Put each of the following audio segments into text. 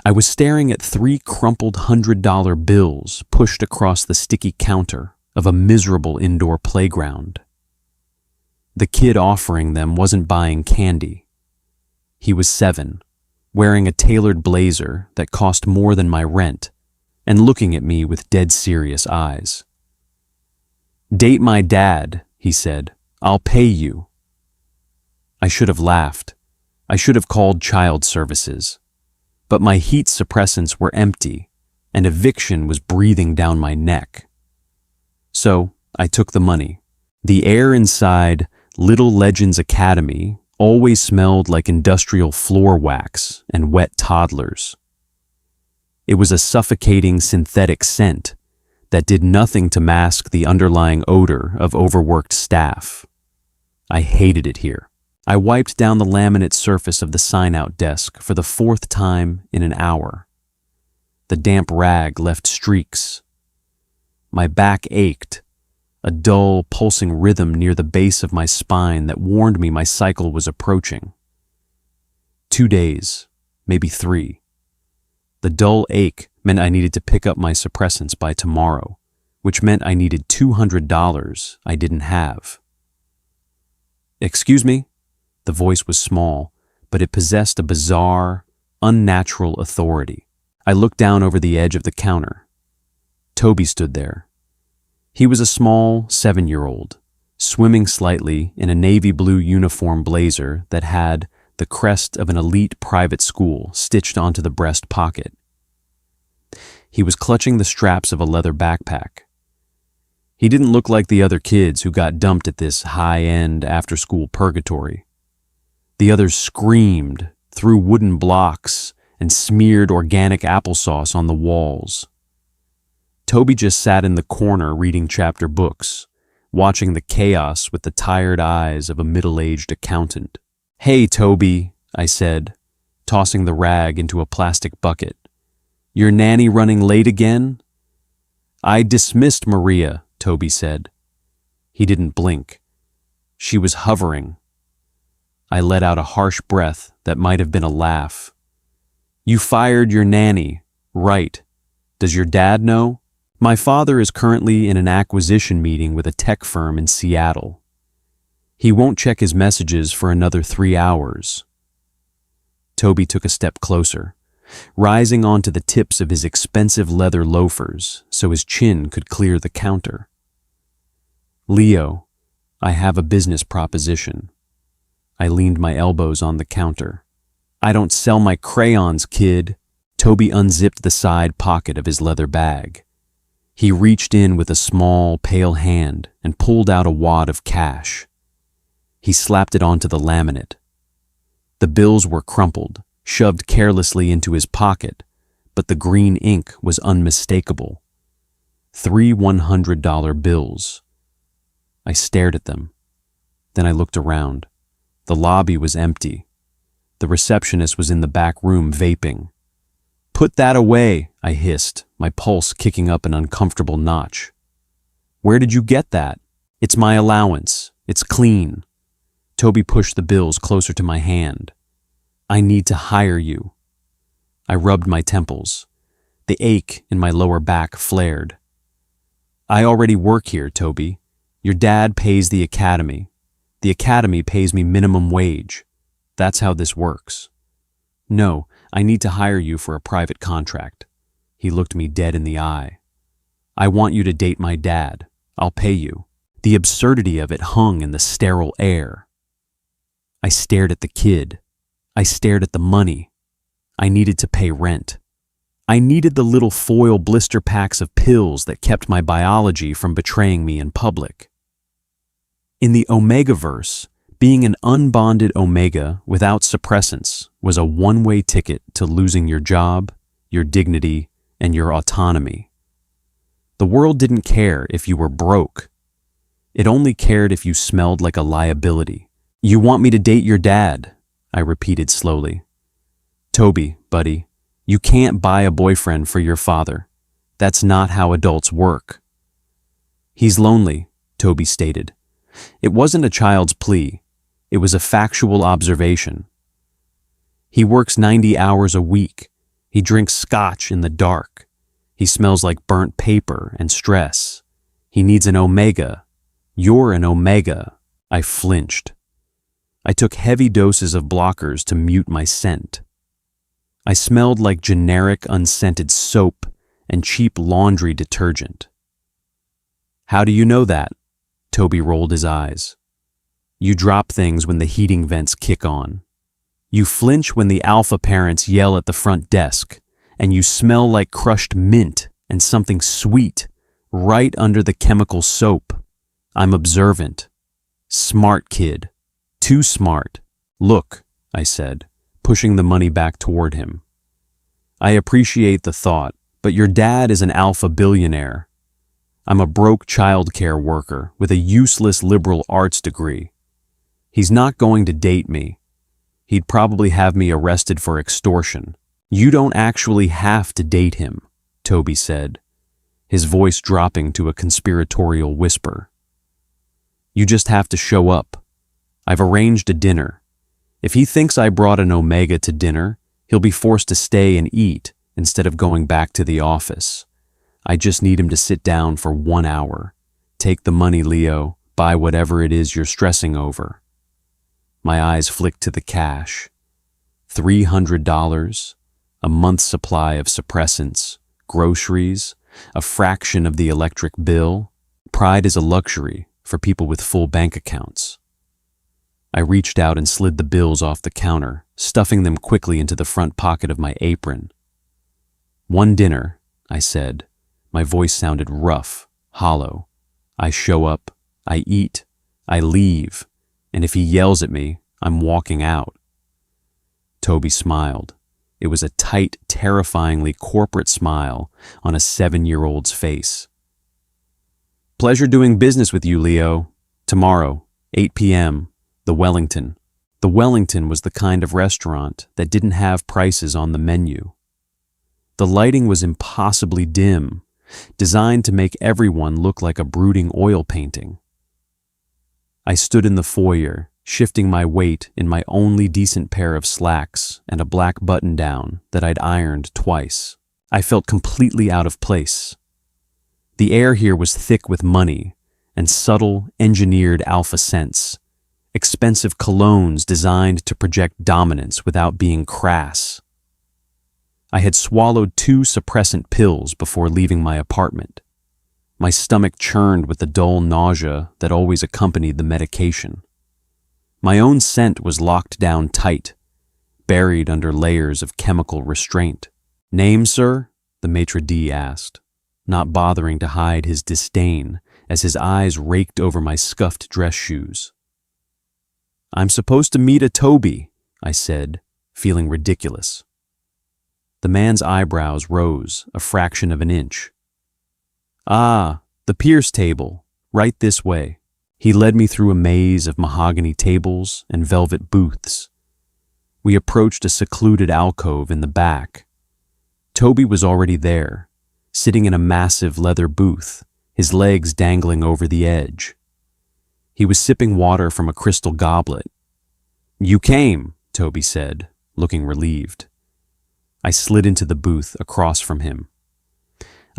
I was staring at 3 crumpled $100 bills pushed across the sticky counter of a miserable indoor playground. The kid offering them wasn't buying candy. He was 7, wearing a tailored blazer that cost more than my rent, and looking at me with dead serious eyes. "Date my dad," he said. "I'll pay you." I should have laughed. I should have called child services. But my heat suppressants were empty, and eviction was breathing down my neck. So I took the money. The air inside Little Legends Academy always smelled like industrial floor wax and wet toddlers. It was a suffocating synthetic scent that did nothing to mask the underlying odor of overworked staff. I hated it here. I wiped down the laminate surface of the sign-out desk for the 4th time in an hour. The damp rag left streaks. My back ached, a dull, pulsing rhythm near the base of my spine that warned me my cycle was approaching. 2 days, maybe 3. The dull ache meant I needed to pick up my suppressants by tomorrow, which meant I needed $200 I didn't have. "Excuse me?" The voice was small, but it possessed a bizarre, unnatural authority. I looked down over the edge of the counter. Toby stood there. He was a small 7-year-old, swimming slightly in a navy blue uniform blazer that had the crest of an elite private school stitched onto the breast pocket. He was clutching the straps of a leather backpack. He didn't look like the other kids who got dumped at this high-end after-school purgatory. The others screamed, threw wooden blocks, and smeared organic applesauce on the walls. Toby just sat in the corner reading chapter books, watching the chaos with the tired eyes of a middle-aged accountant. "Hey, Toby," I said, tossing the rag into a plastic bucket. "Your nanny running late again?" "I dismissed Maria," Toby said. He didn't blink. She was hovering. I let out a harsh breath that might have been a laugh. "You fired your nanny, right? Does your dad know?" "My father is currently in an acquisition meeting with a tech firm in Seattle. He won't check his messages for another 3 hours." Toby took a step closer, rising onto the tips of his expensive leather loafers so his chin could clear the counter. "Leo, I have a business proposition." I leaned my elbows on the counter. "I don't sell my crayons, kid." Toby unzipped the side pocket of his leather bag. He reached in with a small, pale hand and pulled out a wad of cash. He slapped it onto the laminate. The bills were crumpled, shoved carelessly into his pocket, but the green ink was unmistakable. 3 $100 bills. I stared at them. Then I looked around. The lobby was empty. The receptionist was in the back room vaping. "Put that away," I hissed, my pulse kicking up an uncomfortable notch. "Where did you get that?" "It's my allowance. It's clean." Toby pushed the bills closer to my hand. "I need to hire you." I rubbed my temples. The ache in my lower back flared. "I already work here, Toby. Your dad pays the academy. The academy pays me minimum wage. That's how this works." "No, I need to hire you for a private contract." He looked me dead in the eye. "I want you to date my dad. I'll pay you." The absurdity of it hung in the sterile air. I stared at the kid. I stared at the money. I needed to pay rent. I needed the little foil blister packs of pills that kept my biology from betraying me in public. In the Omegaverse, being an unbonded Omega without suppressants was a one-way ticket to losing your job, your dignity, and your autonomy. The world didn't care if you were broke. It only cared if you smelled like a liability. "You want me to date your dad," I repeated slowly. "Toby, buddy, you can't buy a boyfriend for your father. That's not how adults work." "He's lonely," Toby stated. It wasn't a child's plea. It was a factual observation. "He works 90 hours a week. He drinks scotch in the dark. He smells like burnt paper and stress. He needs an omega. You're an omega. I flinched. I took heavy doses of blockers to mute my scent. I smelled like generic unscented soap and cheap laundry detergent. How do you know that? Toby rolled his eyes. You drop things when the heating vents kick on. You flinch when the alpha parents yell at the front desk, and you smell like crushed mint and something sweet right under the chemical soap. I'm observant. Smart kid. Too smart. Look, I said, pushing the money back toward him. I appreciate the thought, but your dad is an alpha billionaire. I'm a broke childcare worker with a useless liberal arts degree. He's not going to date me. He'd probably have me arrested for extortion. You don't actually have to date him, Toby said, his voice dropping to a conspiratorial whisper. You just have to show up. I've arranged a dinner. If he thinks I brought an omega to dinner, he'll be forced to stay and eat instead of going back to the office. I just need him to sit down for 1 hour. Take the money, Leo. Buy whatever it is you're stressing over. My eyes flicked to the cash. $300, a month's supply of suppressants, groceries, a fraction of the electric bill. Pride is a luxury for people with full bank accounts. I reached out and slid the bills off the counter, stuffing them quickly into the front pocket of my apron. One dinner, I said. My voice sounded rough, hollow. I show up, I eat, I leave, and if he yells at me, I'm walking out. Toby smiled. It was a tight, terrifyingly corporate smile on a 7-year-old's face. Pleasure doing business with you, Leo. Tomorrow, 8 p.m., the Wellington. The Wellington was the kind of restaurant that didn't have prices on the menu. The lighting was impossibly dim, designed to make everyone look like a brooding oil painting. I stood in the foyer, shifting my weight in my only decent pair of slacks and a black button-down that I'd ironed twice. I felt completely out of place. The air here was thick with money and subtle, engineered alpha scents, expensive colognes designed to project dominance without being crass. I had swallowed 2 suppressant pills before leaving my apartment. My stomach churned with the dull nausea that always accompanied the medication. My own scent was locked down tight, buried under layers of chemical restraint. Name, sir? The maitre d' asked, not bothering to hide his disdain as his eyes raked over my scuffed dress shoes. I'm supposed to meet a Toby, I said, feeling ridiculous. The man's eyebrows rose a fraction of an inch. Ah, the Pierce table, right this way. He led me through a maze of mahogany tables and velvet booths. We approached a secluded alcove in the back. Toby was already there, sitting in a massive leather booth, his legs dangling over the edge. He was sipping water from a crystal goblet. You came, Toby said, looking relieved. I slid into the booth across from him.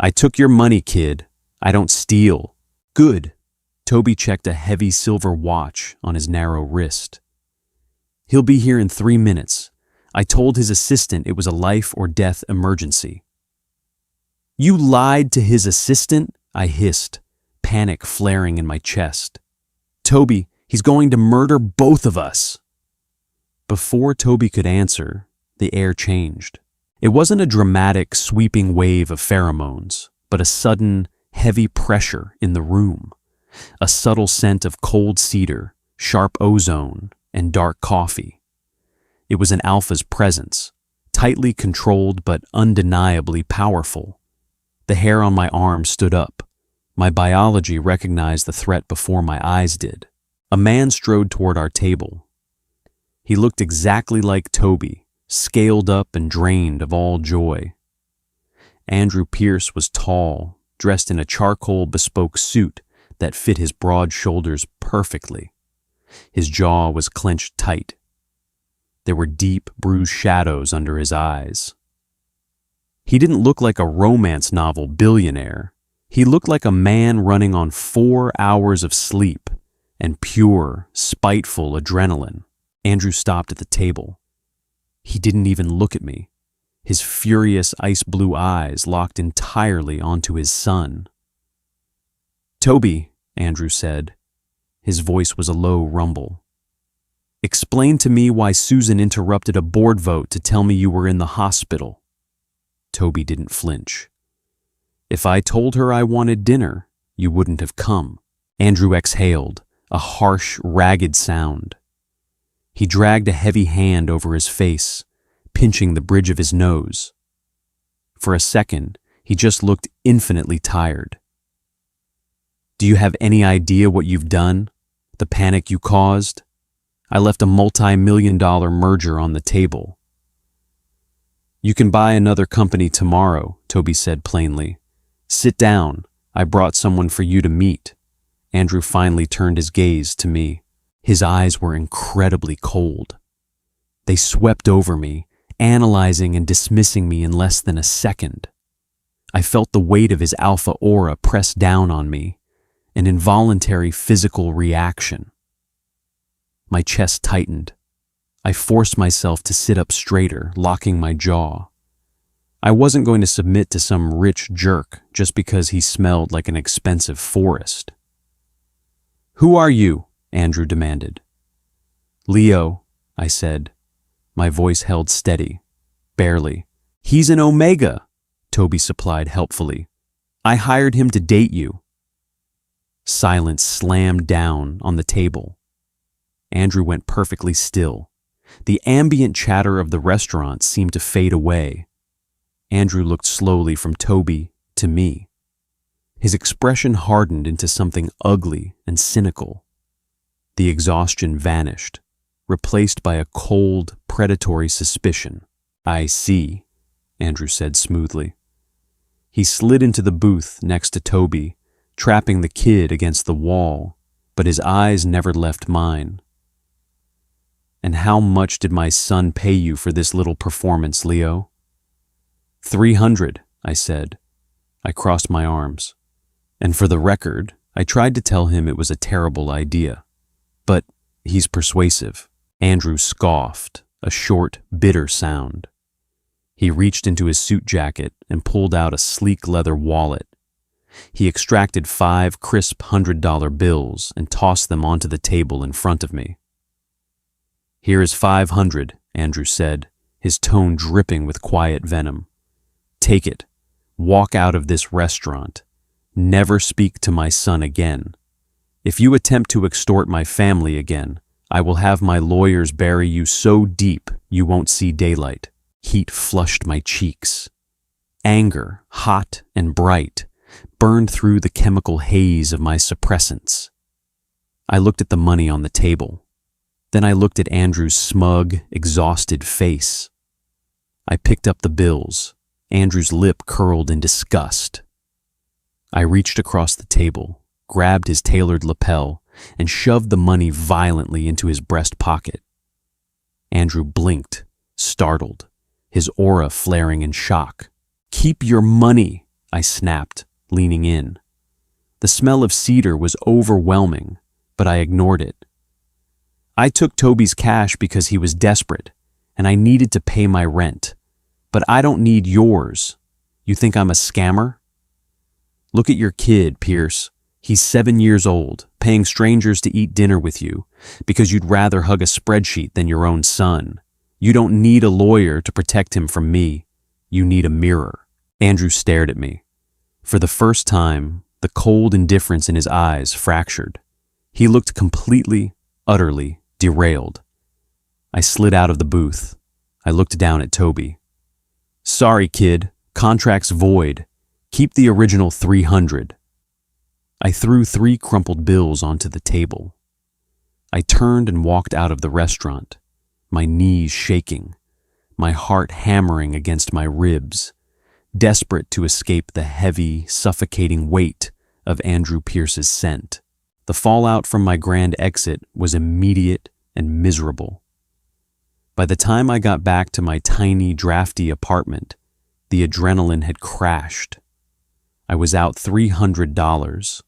I took your money, kid. I don't steal. Good. Toby checked a heavy silver watch on his narrow wrist. He'll be here in 3 minutes. I told his assistant it was a life or death emergency. You lied to his assistant? I hissed, panic flaring in my chest. Toby, he's going to murder both of us. Before Toby could answer, the air changed. It wasn't a dramatic, sweeping wave of pheromones, but a sudden, heavy pressure in the room. A subtle scent of cold cedar, sharp ozone, and dark coffee. It was an alpha's presence, tightly controlled but undeniably powerful. The hair on my arm stood up. My biology recognized the threat before my eyes did. A man strode toward our table. He looked exactly like Toby, scaled up and drained of all joy. Andrew Pierce was tall, dressed in a charcoal bespoke suit that fit his broad shoulders perfectly. His jaw was clenched tight. There were deep, bruised shadows under his eyes. He didn't look like a romance novel billionaire. He looked like a man running on 4 hours of sleep and pure, spiteful adrenaline. Andrew stopped at the table. He didn't even look at me. His furious ice-blue eyes locked entirely onto his son. "Toby," Andrew said. His voice was a low rumble. "Explain to me why Susan interrupted a board vote to tell me you were in the hospital." Toby didn't flinch. "If I told her I wanted dinner, you wouldn't have come." Andrew exhaled, a harsh, ragged sound. He dragged a heavy hand over his face, pinching the bridge of his nose. For a second, he just looked infinitely tired. "Do you have any idea what you've done? The panic you caused? I left a multi-million-dollar merger on the table." "You can buy another company tomorrow," Toby said plainly. "Sit down. I brought someone for you to meet." Andrew finally turned his gaze to me. His eyes were incredibly cold. They swept over me, analyzing and dismissing me in less than a second. I felt the weight of his alpha aura press down on me, an involuntary physical reaction. My chest tightened. I forced myself to sit up straighter, locking my jaw. I wasn't going to submit to some rich jerk just because he smelled like an expensive forest. "Who are you?" Andrew demanded. "Leo," I said. My voice held steady, barely. "He's an Omega," Toby supplied helpfully. "I hired him to date you." Silence slammed down on the table. Andrew went perfectly still. The ambient chatter of the restaurant seemed to fade away. Andrew looked slowly from Toby to me. His expression hardened into something ugly and cynical. The exhaustion vanished, replaced by a cold, predatory suspicion. "I see," Andrew said smoothly. He slid into the booth next to Toby, trapping the kid against the wall, but his eyes never left mine. "And how much did my son pay you for this little performance, Leo?" "300, I said. I crossed my arms. And for the record, I tried to tell him it was a terrible idea. But he's persuasive. Andrew scoffed, a short, bitter sound. He reached into his suit jacket and pulled out a sleek leather wallet. He extracted 5 crisp $100 bills and tossed them onto the table in front of me. "Here is 500, Andrew said, his tone dripping with quiet venom. "Take it. Walk out of this restaurant. Never speak to my son again. If you attempt to extort my family again, I will have my lawyers bury you so deep you won't see daylight." Heat flushed my cheeks. Anger, hot and bright, burned through the chemical haze of my suppressants. I looked at the money on the table. Then I looked at Andrew's smug, exhausted face. I picked up the bills. Andrew's lip curled in disgust. I reached across the table, grabbed his tailored lapel, and shoved the money violently into his breast pocket. Andrew blinked, startled, his aura flaring in shock. "Keep your money," I snapped, leaning in. The smell of cedar was overwhelming, but I ignored it. "I took Toby's cash because he was desperate, and I needed to pay my rent. But I don't need yours. You think I'm a scammer? Look at your kid, Pierce. He's 7 years old, paying strangers to eat dinner with you because you'd rather hug a spreadsheet than your own son. You don't need a lawyer to protect him from me. You need a mirror." Andrew stared at me. For the first time, the cold indifference in his eyes fractured. He looked completely, utterly derailed. I slid out of the booth. I looked down at Toby. "Sorry, kid. Contract's void. Keep the original 300. I threw 3 crumpled bills onto the table. I turned and walked out of the restaurant, my knees shaking, my heart hammering against my ribs, desperate to escape the heavy, suffocating weight of Andrew Pierce's scent. The fallout from my grand exit was immediate and miserable. By the time I got back to my tiny, drafty apartment, The adrenaline had crashed. I was out $300.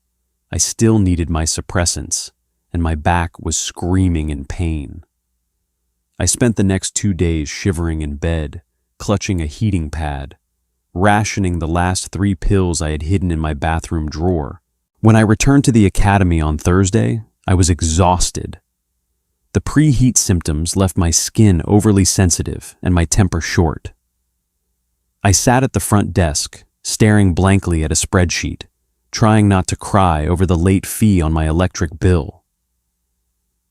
I still needed my suppressants, and my back was screaming in pain. I spent the next 2 days shivering in bed, clutching a heating pad, rationing the last 3 pills I had hidden in my bathroom drawer. When I returned to the academy on Thursday, I was exhausted. The preheat symptoms left my skin overly sensitive and my temper short. I sat at the front desk, staring blankly at a spreadsheet, trying not to cry over the late fee on my electric bill.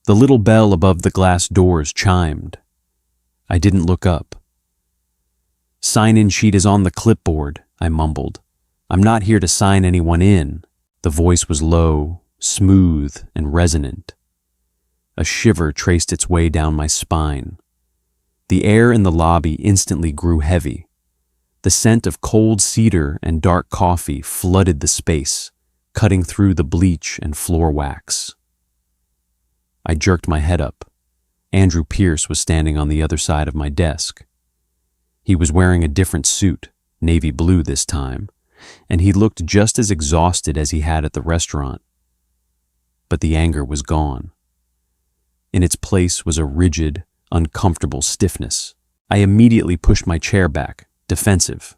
The little bell above the glass doors chimed. I didn't look up. "Sign-in sheet is on the clipboard," I mumbled. "I'm not here to sign anyone in." The voice was low, smooth, and resonant. A shiver traced its way down my spine. The air in the lobby instantly grew heavy. The scent of cold cedar and dark coffee flooded the space, cutting through the bleach and floor wax. I jerked my head up. Andrew Pierce was standing on the other side of my desk. He was wearing a different suit, navy blue this time, and he looked just as exhausted as he had at the restaurant. But the anger was gone. In its place was a rigid, uncomfortable stiffness. I immediately pushed my chair back, defensive.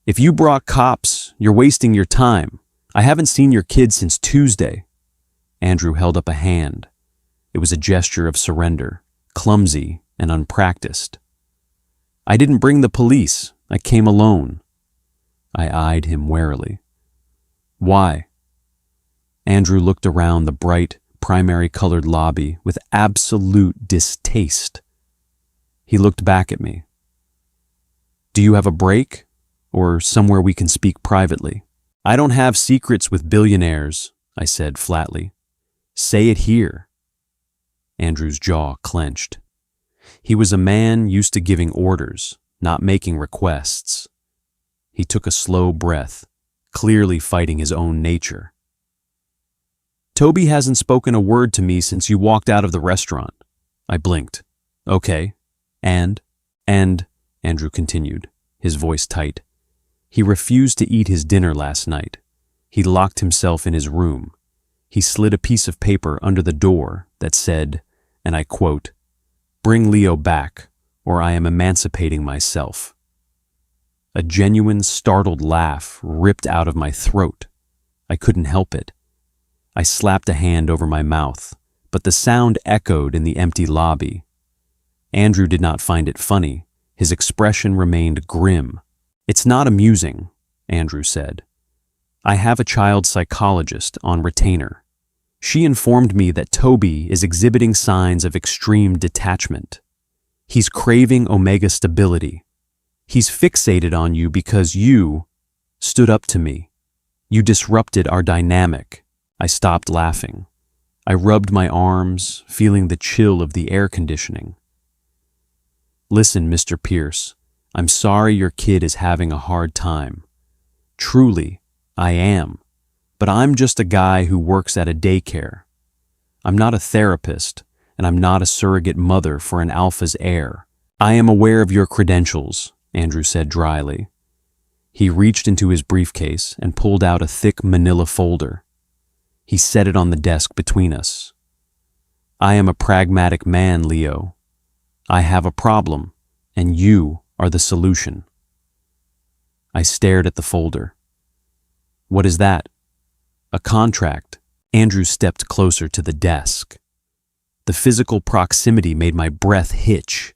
"If you brought cops, you're wasting your time. I haven't seen your kid since Tuesday." Andrew held up a hand. It was a gesture of surrender, clumsy and unpracticed. "I didn't bring the police. I came alone." I eyed him warily. "Why?" Andrew looked around the bright, primary-colored lobby with absolute distaste. He looked back at me. "Do you have a break, or somewhere we can speak privately?" "I don't have secrets with billionaires," I said flatly. "Say it here." Andrew's jaw clenched. He was a man used to giving orders, not making requests. He took a slow breath, clearly fighting his own nature. "Toby hasn't spoken a word to me since you walked out of the restaurant." I blinked. "Okay. And, Andrew continued, his voice tight. "He refused to eat his dinner last night. He locked himself in his room. He slid a piece of paper under the door that said, and I quote, 'Bring Leo back, or I am emancipating myself.'" A genuine, startled laugh ripped out of my throat. I couldn't help it. I slapped a hand over my mouth, but the sound echoed in the empty lobby. Andrew did not find it funny. His expression remained grim. "It's not amusing," Andrew said. "I have a child psychologist on retainer. She informed me that Toby is exhibiting signs of extreme detachment. He's craving omega stability. He's fixated on you because you stood up to me. You disrupted our dynamic." I stopped laughing. I rubbed my arms, feeling the chill of the air conditioning. "Listen, Mr. Pierce, I'm sorry your kid is having a hard time. Truly, I am. But I'm just a guy who works at a daycare. I'm not a therapist, and I'm not a surrogate mother for an alpha's heir. I am aware of your credentials," Andrew said dryly. He reached into his briefcase and pulled out a thick manila folder. He set it on the desk between us. "I am a pragmatic man, Leo. I have a problem, and you are the solution." I stared at the folder. "What is that?" "A contract." Andrew stepped closer to the desk. The physical proximity made my breath hitch.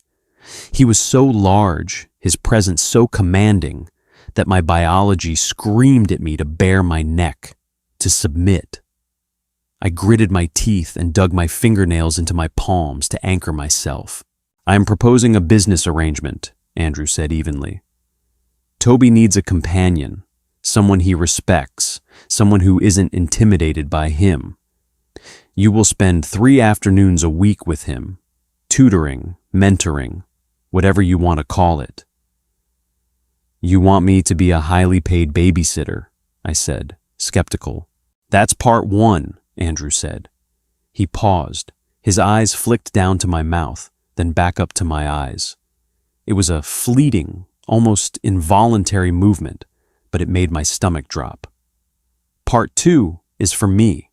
He was so large, his presence so commanding, that my biology screamed at me to bare my neck, to submit. I gritted my teeth and dug my fingernails into my palms to anchor myself. "I am proposing a business arrangement," Andrew said evenly. "Toby needs a companion, someone he respects, someone who isn't intimidated by him. You will spend 3 afternoons a week with him, tutoring, mentoring, whatever you want to call it." "You want me to be a highly paid babysitter," I said, skeptical. "That's part 1, Andrew said. He paused. His eyes flicked down to my mouth, then back up to my eyes. It was a fleeting, almost involuntary movement, but it made my stomach drop. Part 2 is for me.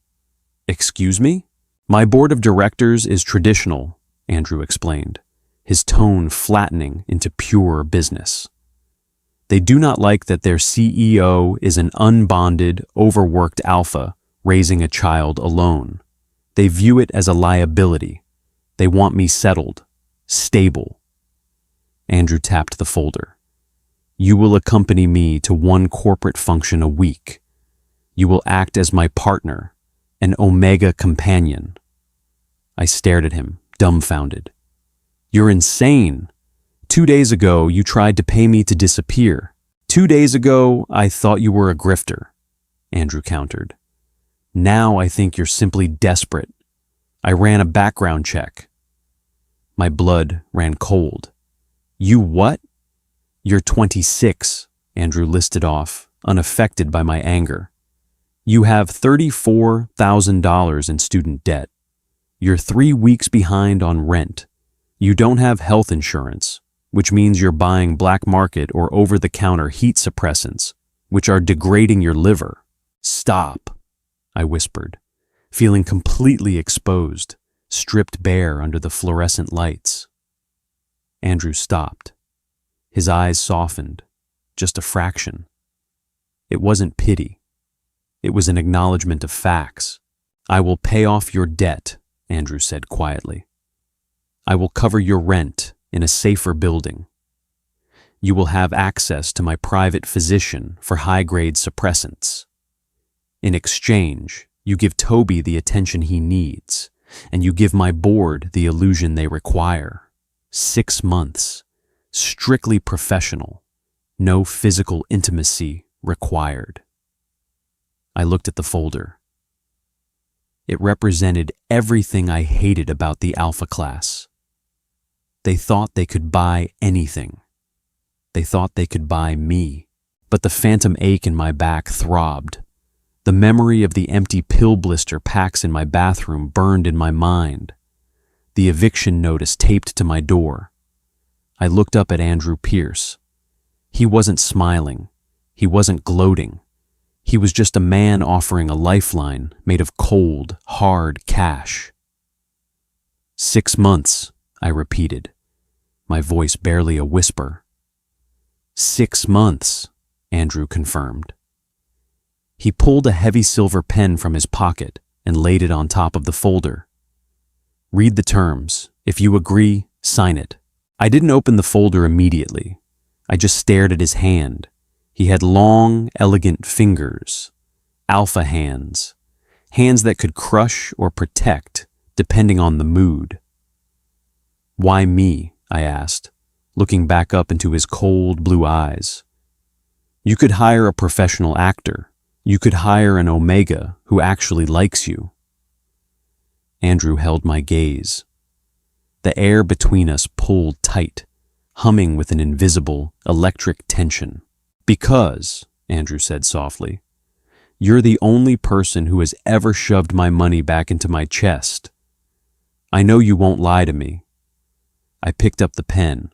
Excuse me? My board of directors is traditional, Andrew explained, his tone flattening into pure business. They do not like that their CEO is an unbonded, overworked alpha raising a child alone. They view it as a liability. They want me settled, stable. Andrew tapped the folder. You will accompany me to one corporate function a week. You will act as my partner, an Omega companion. I stared at him, dumbfounded. You're insane. 2 days ago, you tried to pay me to disappear. 2 days ago, I thought you were a grifter, Andrew countered. Now I think you're simply desperate. I ran a background check. My blood ran cold. You what? You're 26, Andrew listed off, unaffected by my anger. You have $34,000 in student debt. You're 3 weeks behind on rent. You don't have health insurance, which means you're buying black market or over-the-counter heat suppressants, which are degrading your liver. Stop, I whispered, feeling completely exposed, stripped bare under the fluorescent lights. Andrew stopped. His eyes softened, just a fraction. It wasn't pity. It was an acknowledgement of facts. I will pay off your debt, Andrew said quietly. I will cover your rent in a safer building. You will have access to my private physician for high-grade suppressants. In exchange, you give Toby the attention he needs, and you give my board the illusion they require. 6 months, strictly professional, no physical intimacy required. I looked at the folder. It represented everything I hated about the Alpha class. They thought they could buy anything. They thought they could buy me. But the phantom ache in my back throbbed. The memory of the empty pill blister packs in my bathroom burned in my mind. The eviction notice taped to my door. I looked up at Andrew Pierce. He wasn't smiling. He wasn't gloating. He was just a man offering a lifeline made of cold, hard cash. 6 months, I repeated, my voice barely a whisper. 6 months, Andrew confirmed. He pulled a heavy silver pen from his pocket and laid it on top of the folder. Read the terms. If you agree, sign it. I didn't open the folder immediately. I just stared at his hand. He had long, elegant fingers, alpha hands, hands that could crush or protect depending on the mood. Why me? I asked, looking back up into his cold blue eyes. You could hire a professional actor. You could hire an Omega who actually likes you. Andrew held my gaze. The air between us pulled tight, humming with an invisible, electric tension. Because, Andrew said softly, you're the only person who has ever shoved my money back into my chest. I know you won't lie to me. I picked up the pen.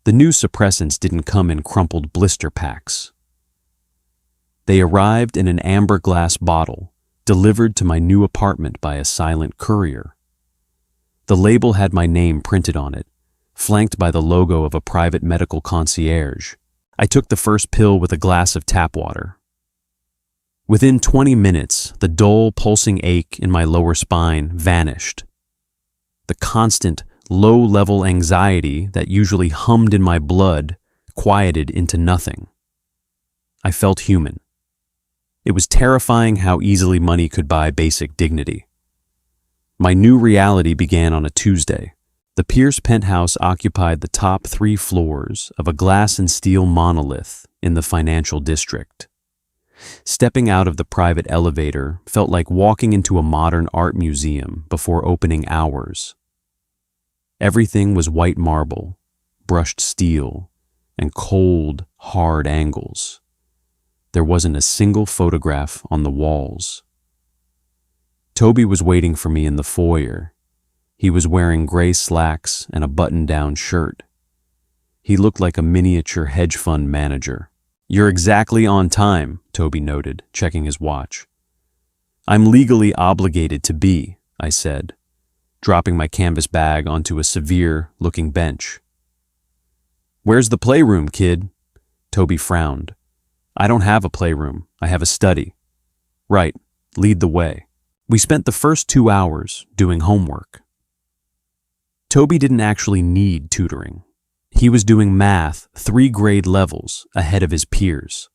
The new suppressants didn't come in crumpled blister packs. They arrived in an amber glass bottle, delivered to my new apartment by a silent courier. The label had my name printed on it, flanked by the logo of a private medical concierge. I took the first pill with a glass of tap water. Within 20 minutes, the dull, pulsing ache in my lower spine vanished. The constant, low-level anxiety that usually hummed in my blood quieted into nothing. I felt human. It was terrifying how easily money could buy basic dignity. My new reality began on a Tuesday. The Pierce penthouse occupied the top 3 floors of a glass and steel monolith in the financial district. Stepping out of the private elevator felt like walking into a modern art museum before opening hours. Everything was white marble, brushed steel, and cold, hard angles. There wasn't a single photograph on the walls. Toby was waiting for me in the foyer. He was wearing gray slacks and a button-down shirt. He looked like a miniature hedge fund manager. "You're exactly on time," Toby noted, checking his watch. "I'm legally obligated to be," I said, dropping my canvas bag onto a severe-looking bench. "Where's the playroom, kid?" Toby frowned. "I don't have a playroom. I have a study." "Right. Lead the way." We spent the first 2 hours doing homework. Toby didn't actually need tutoring. He was doing math 3 grade levels ahead of his peers.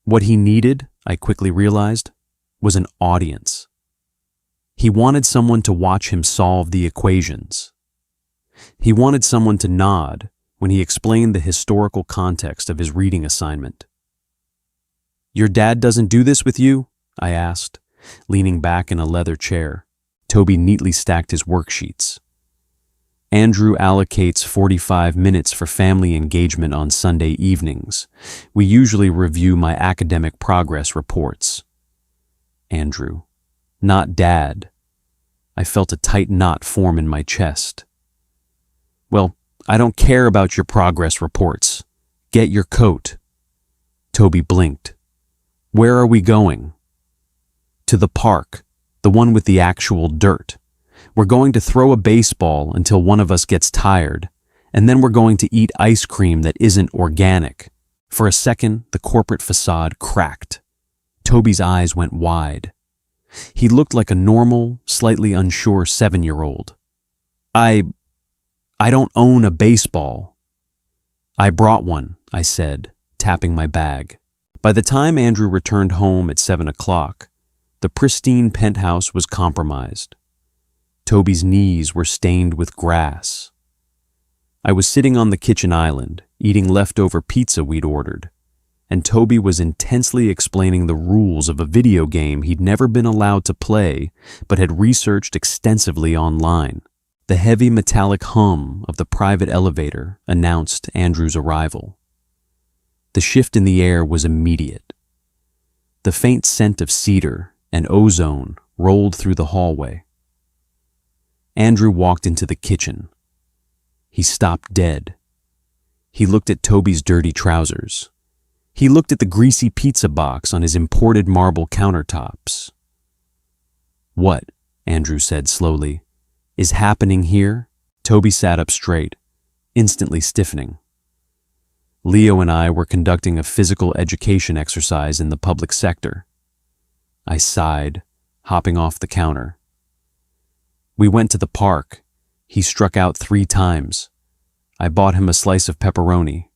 What he needed, I quickly realized, was an audience. He wanted someone to watch him solve the equations. He wanted someone to nod when he explained the historical context of his reading assignment. "Your dad doesn't do this with you?" I asked, leaning back in a leather chair. Toby neatly stacked his worksheets. "Andrew allocates 45 minutes for family engagement on Sunday evenings. We usually review my academic progress reports." Andrew, not Dad. I felt a tight knot form in my chest. "Well, I don't care about your progress reports. Get your coat." Toby blinked. "Where are we going?" "To the park, the one with the actual dirt. We're going to throw a baseball until one of us gets tired, and then we're going to eat ice cream that isn't organic." For a second, the corporate facade cracked. Toby's eyes went wide. He looked like a normal, slightly unsure 7-year-old. I don't own a baseball." "I brought one," I said, tapping my bag. By the time Andrew returned home at 7 o'clock, the pristine penthouse was compromised. Toby's knees were stained with grass. I was sitting on the kitchen island, eating leftover pizza we'd ordered, and Toby was intensely explaining the rules of a video game he'd never been allowed to play, but had researched extensively online. The heavy metallic hum of the private elevator announced Andrew's arrival. The shift in the air was immediate. The faint scent of cedar and ozone rolled through the hallway. Andrew walked into the kitchen. He stopped dead. He looked at Toby's dirty trousers. He looked at the greasy pizza box on his imported marble countertops. "What?" Andrew said slowly. "Is happening here?" Toby sat up straight, instantly stiffening. "Leo and I were conducting a physical education exercise in the public sector." I sighed, hopping off the counter. "We went to the park. He struck out 3 times. I bought him a slice of pepperoni."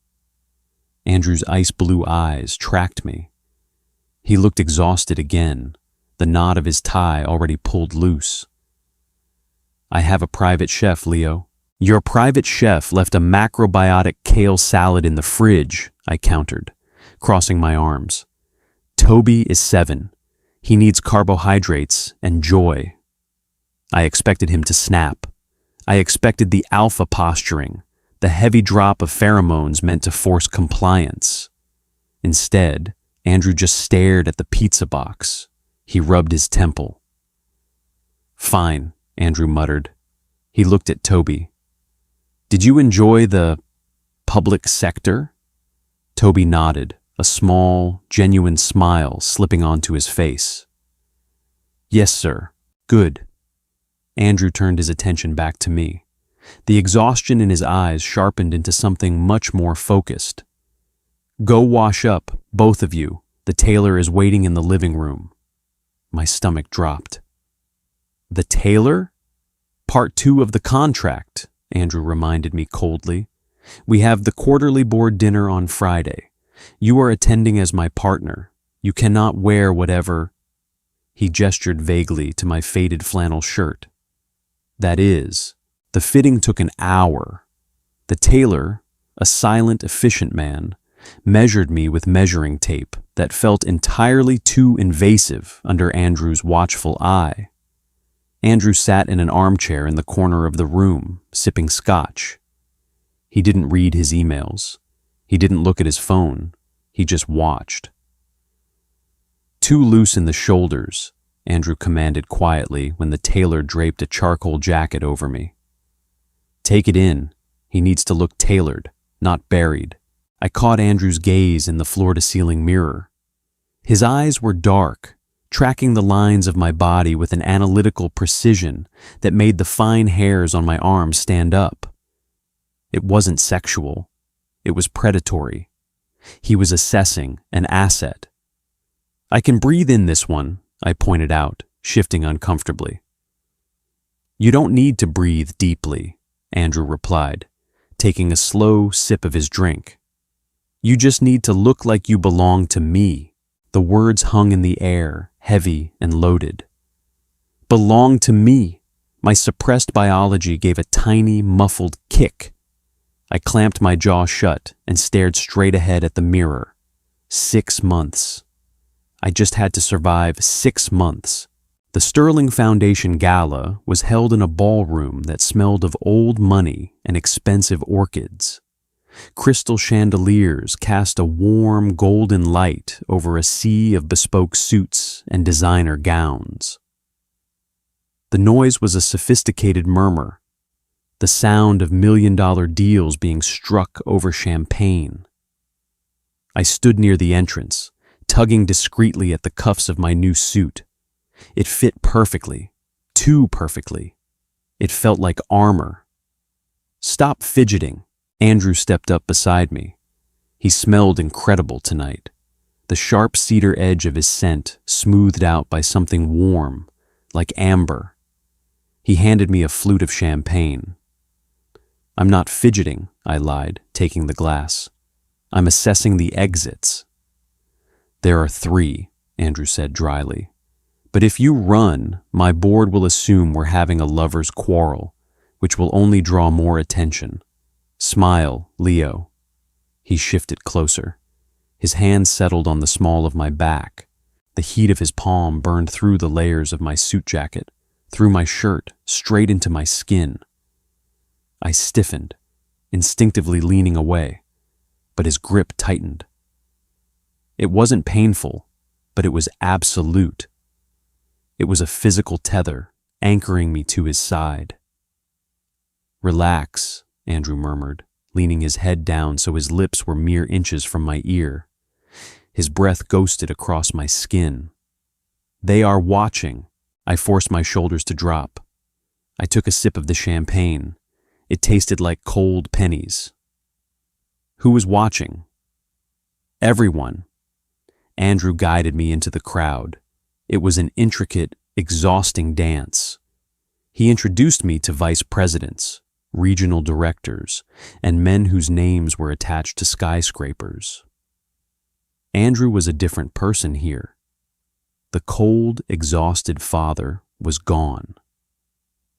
Andrew's ice blue eyes tracked me. He looked exhausted again, the knot of his tie already pulled loose. "I have a private chef, Leo." "Your private chef left a macrobiotic kale salad in the fridge," I countered, crossing my arms. "Toby is 7. He needs carbohydrates and joy." I expected him to snap. I expected the alpha posturing, the heavy drop of pheromones meant to force compliance. Instead, Andrew just stared at the pizza box. He rubbed his temple. "Fine," Andrew muttered. He looked at Toby. "Did you enjoy the public sector?" Toby nodded, a small, genuine smile slipping onto his face. "Yes, sir. Good." Andrew turned his attention back to me. The exhaustion in his eyes sharpened into something much more focused. "Go wash up, both of you. The tailor is waiting in the living room." My stomach dropped. "The tailor?" "Part 2 of the contract," Andrew reminded me coldly. "We have the quarterly board dinner on Friday. You are attending as my partner. You cannot wear whatever—" He gestured vaguely to my faded flannel shirt. "That is." The fitting took an hour. The tailor, a silent, efficient man, measured me with measuring tape that felt entirely too invasive under Andrew's watchful eye. Andrew sat in an armchair in the corner of the room, sipping scotch. He didn't read his emails. He didn't look at his phone. He just watched. "Too loose in the shoulders," Andrew commanded quietly when the tailor draped a charcoal jacket over me. "Take it in. He needs to look tailored, not buried. I caught Andrew's gaze in the floor-to-ceiling mirror. His eyes were dark, tracking the lines of my body with an analytical precision that made the fine hairs on my arms stand up. It wasn't sexual. It was predatory. He was assessing an asset. "I can breathe in this one," I pointed out, shifting uncomfortably. "You don't need to breathe deeply," Andrew replied, taking a slow sip of his drink. "You just need to look like you belong to me." The words hung in the air, heavy and loaded. Belong to me. My suppressed biology gave a tiny, muffled kick. I clamped my jaw shut and stared straight ahead at the mirror. 6 months. I just had to survive 6 months. The Sterling Foundation Gala was held in a ballroom that smelled of old money and expensive orchids. Crystal chandeliers cast a warm, golden light over a sea of bespoke suits and designer gowns. The noise was a sophisticated murmur, the sound of million-dollar deals being struck over champagne. I stood near the entrance, tugging discreetly at the cuffs of my new suit. It fit perfectly, too perfectly. It felt like armor. "Stop fidgeting." Andrew stepped up beside me. He smelled incredible tonight, the sharp cedar edge of his scent smoothed out by something warm, like amber. He handed me a flute of champagne. "I'm not fidgeting," I lied, taking the glass. "I'm assessing the exits." "There are 3, Andrew said dryly. "But if you run, my board will assume we're having a lover's quarrel, which will only draw more attention. Smile, Leo." He shifted closer. His hand settled on the small of my back. The heat of his palm burned through the layers of my suit jacket, through my shirt, straight into my skin. I stiffened, instinctively leaning away, but his grip tightened. It wasn't painful, but it was absolute. It was a physical tether, anchoring me to his side. "Relax," Andrew murmured, leaning his head down so his lips were mere inches from my ear. His breath ghosted across my skin. "They are watching." I forced my shoulders to drop. I took a sip of the champagne. It tasted like cold pennies. "Who was watching?" "Everyone." Andrew guided me into the crowd. It was an intricate, exhausting dance. He introduced me to vice presidents, regional directors, and men whose names were attached to skyscrapers. Andrew was a different person here. The cold, exhausted father was gone.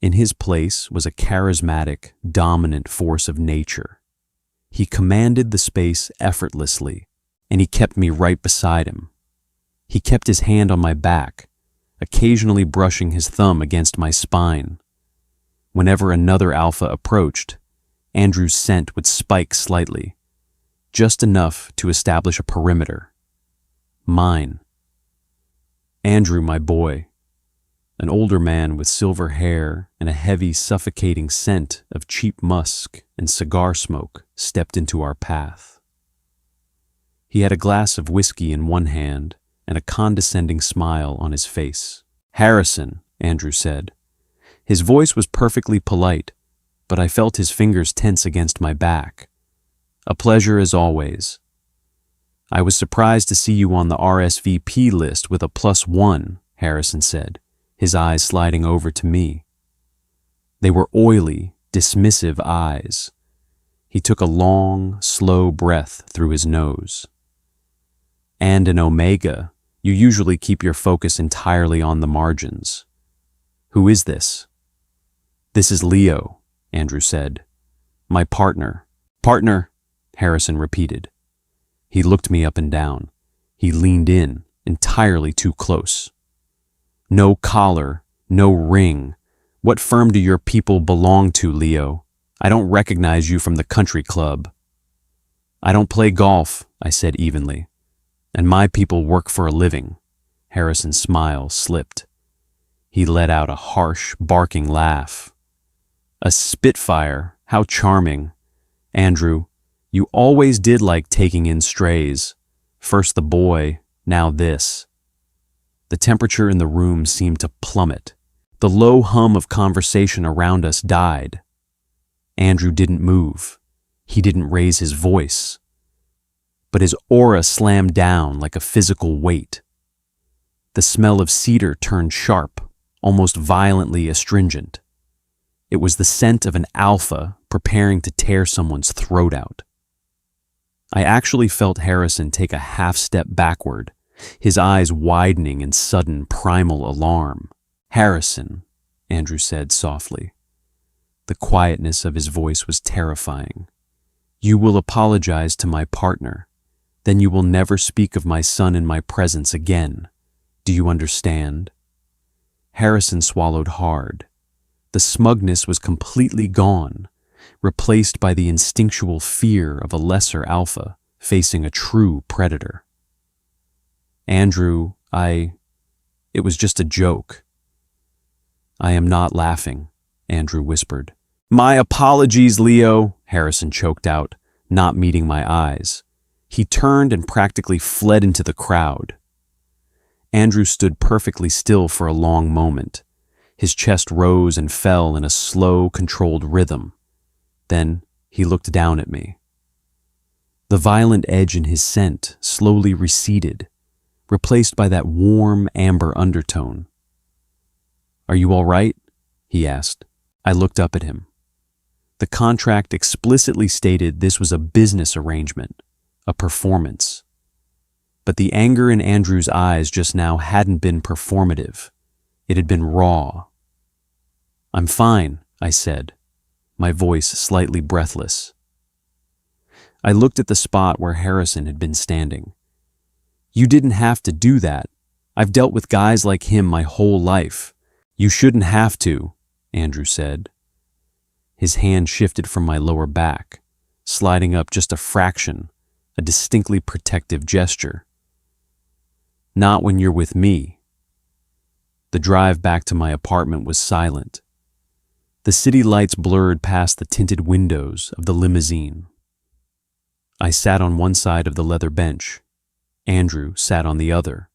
In his place was a charismatic, dominant force of nature. He commanded the space effortlessly, and he kept me right beside him. He kept his hand on my back, occasionally brushing his thumb against my spine. Whenever another alpha approached, Andrew's scent would spike slightly, just enough to establish a perimeter. Mine. Andrew, my boy, an older man with silver hair and a heavy, suffocating scent of cheap musk and cigar smoke, stepped into our path. He had a glass of whiskey in one hand and a condescending smile on his face. "Harrison," Andrew said. His voice was perfectly polite, but I felt his fingers tense against my back. "A pleasure as always. I was surprised to see you on the RSVP list with a +1, Harrison said, his eyes sliding over to me. They were oily, dismissive eyes. He took a long, slow breath through his nose. "And an Omega, you usually keep your focus entirely on the margins. Who is this?" "This is Leo," Andrew said. "My partner." "Partner," Harrison repeated. He looked me up and down. He leaned in, entirely too close. "No collar, no ring. What firm do your people belong to, Leo? I don't recognize you from the country club." "I don't play golf," I said evenly. "And my people work for a living." Harrison's smile slipped. He let out a harsh, barking laugh. "A Spitfire, how charming. Andrew, you always did like taking in strays. First the boy, now this. The temperature in the room seemed to plummet. The low hum of conversation around us died. Andrew didn't move. He didn't raise his voice. But his aura slammed down like a physical weight. The smell of cedar turned sharp, almost violently astringent. It was the scent of an alpha preparing to tear someone's throat out. I actually felt Harrison take a half step backward, his eyes widening in sudden primal alarm. "Harrison," Andrew said softly. The quietness of his voice was terrifying. "You will apologize to my partner. Then you will never speak of my son in my presence again. Do you understand?" Harrison swallowed hard. The smugness was completely gone, replaced by the instinctual fear of a lesser alpha facing a true predator. "Andrew, it was just a joke." "I am not laughing," Andrew whispered. "My apologies, Leo," Harrison choked out, not meeting my eyes. He turned and practically fled into the crowd. Andrew stood perfectly still for a long moment. His chest rose and fell in a slow, controlled rhythm. Then he looked down at me. The violent edge in his scent slowly receded, replaced by that warm, amber undertone. "Are you all right?" he asked. I looked up at him. The contract explicitly stated this was a business arrangement, a performance. But the anger in Andrew's eyes just now hadn't been performative. It had been raw. "I'm fine," I said, my voice slightly breathless. I looked at the spot where Harrison had been standing. "You didn't have to do that. I've dealt with guys like him my whole life. You shouldn't have to," Andrew said. His hand shifted from my lower back, sliding up just a fraction, a distinctly protective gesture. "Not when you're with me." The drive back to my apartment was silent. The city lights blurred past the tinted windows of the limousine. I sat on one side of the leather bench. Andrew sat on the other.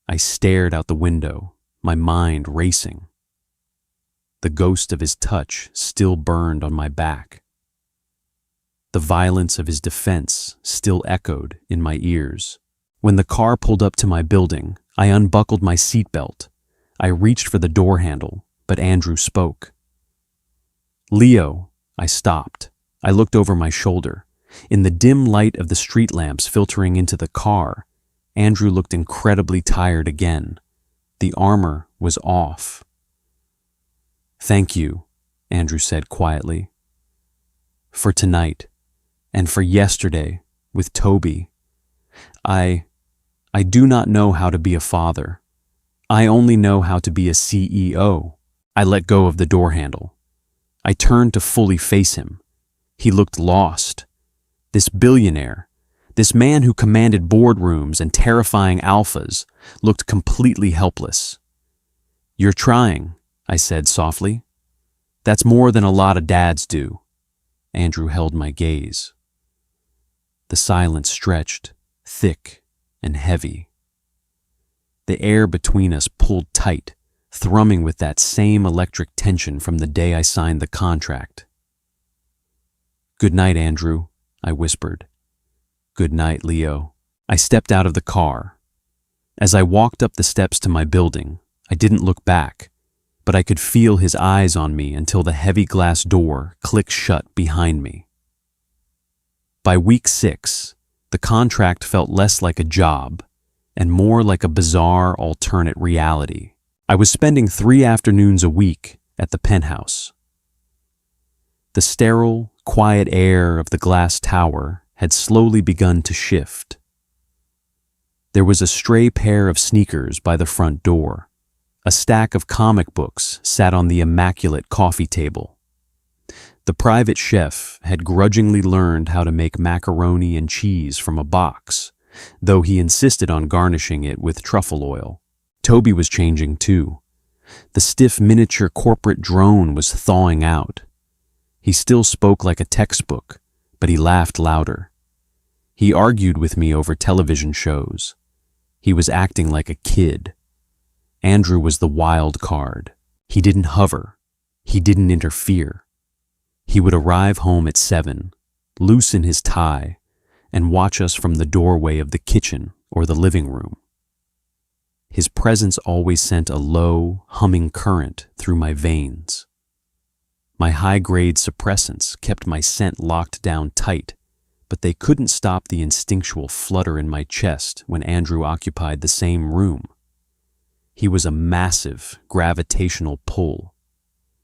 I stared out the window, my mind racing. The ghost of his touch still burned on my back. The violence of his defense still echoed in my ears. When the car pulled up to my building, I unbuckled my seatbelt. I reached for the door handle, but Andrew spoke. "Leo," I stopped. I looked over my shoulder. In the dim light of the street lamps filtering into the car, Andrew looked incredibly tired again. The armor was off. "Thank you," Andrew said quietly. "For tonight, and for yesterday with Toby. I do not know how to be a father. I only know how to be a CEO." I let go of the door handle. I turned to fully face him. He looked lost. This billionaire, this man who commanded boardrooms and terrifying alphas, looked completely helpless. "You're trying," I said softly. "That's more than a lot of dads do." Andrew held my gaze. The silence stretched, thick and heavy. The air between us pulled tight, thrumming with that same electric tension from the day I signed the contract. "Good night, Andrew," I whispered. "Good night, Leo." I stepped out of the car. As I walked up the steps to my building, I didn't look back, but I could feel his eyes on me until the heavy glass door clicked shut behind me. By week 6, the contract felt less like a job and more like a bizarre alternate reality. I was spending 3 afternoons a week at the penthouse. The sterile, quiet air of the glass tower had slowly begun to shift. There was a stray pair of sneakers by the front door. A stack of comic books sat on the immaculate coffee table. The private chef had grudgingly learned how to make macaroni and cheese from a box, though he insisted on garnishing it with truffle oil. Toby was changing too. The stiff miniature corporate drone was thawing out. He still spoke like a textbook, but he laughed louder. He argued with me over television shows. He was acting like a kid. Andrew was the wild card. He didn't hover. He didn't interfere. He would arrive home at 7, loosen his tie, and watch us from the doorway of the kitchen or the living room. His presence always sent a low, humming current through my veins. My high-grade suppressants kept my scent locked down tight, but they couldn't stop the instinctual flutter in my chest when Andrew occupied the same room. He was a massive gravitational pull.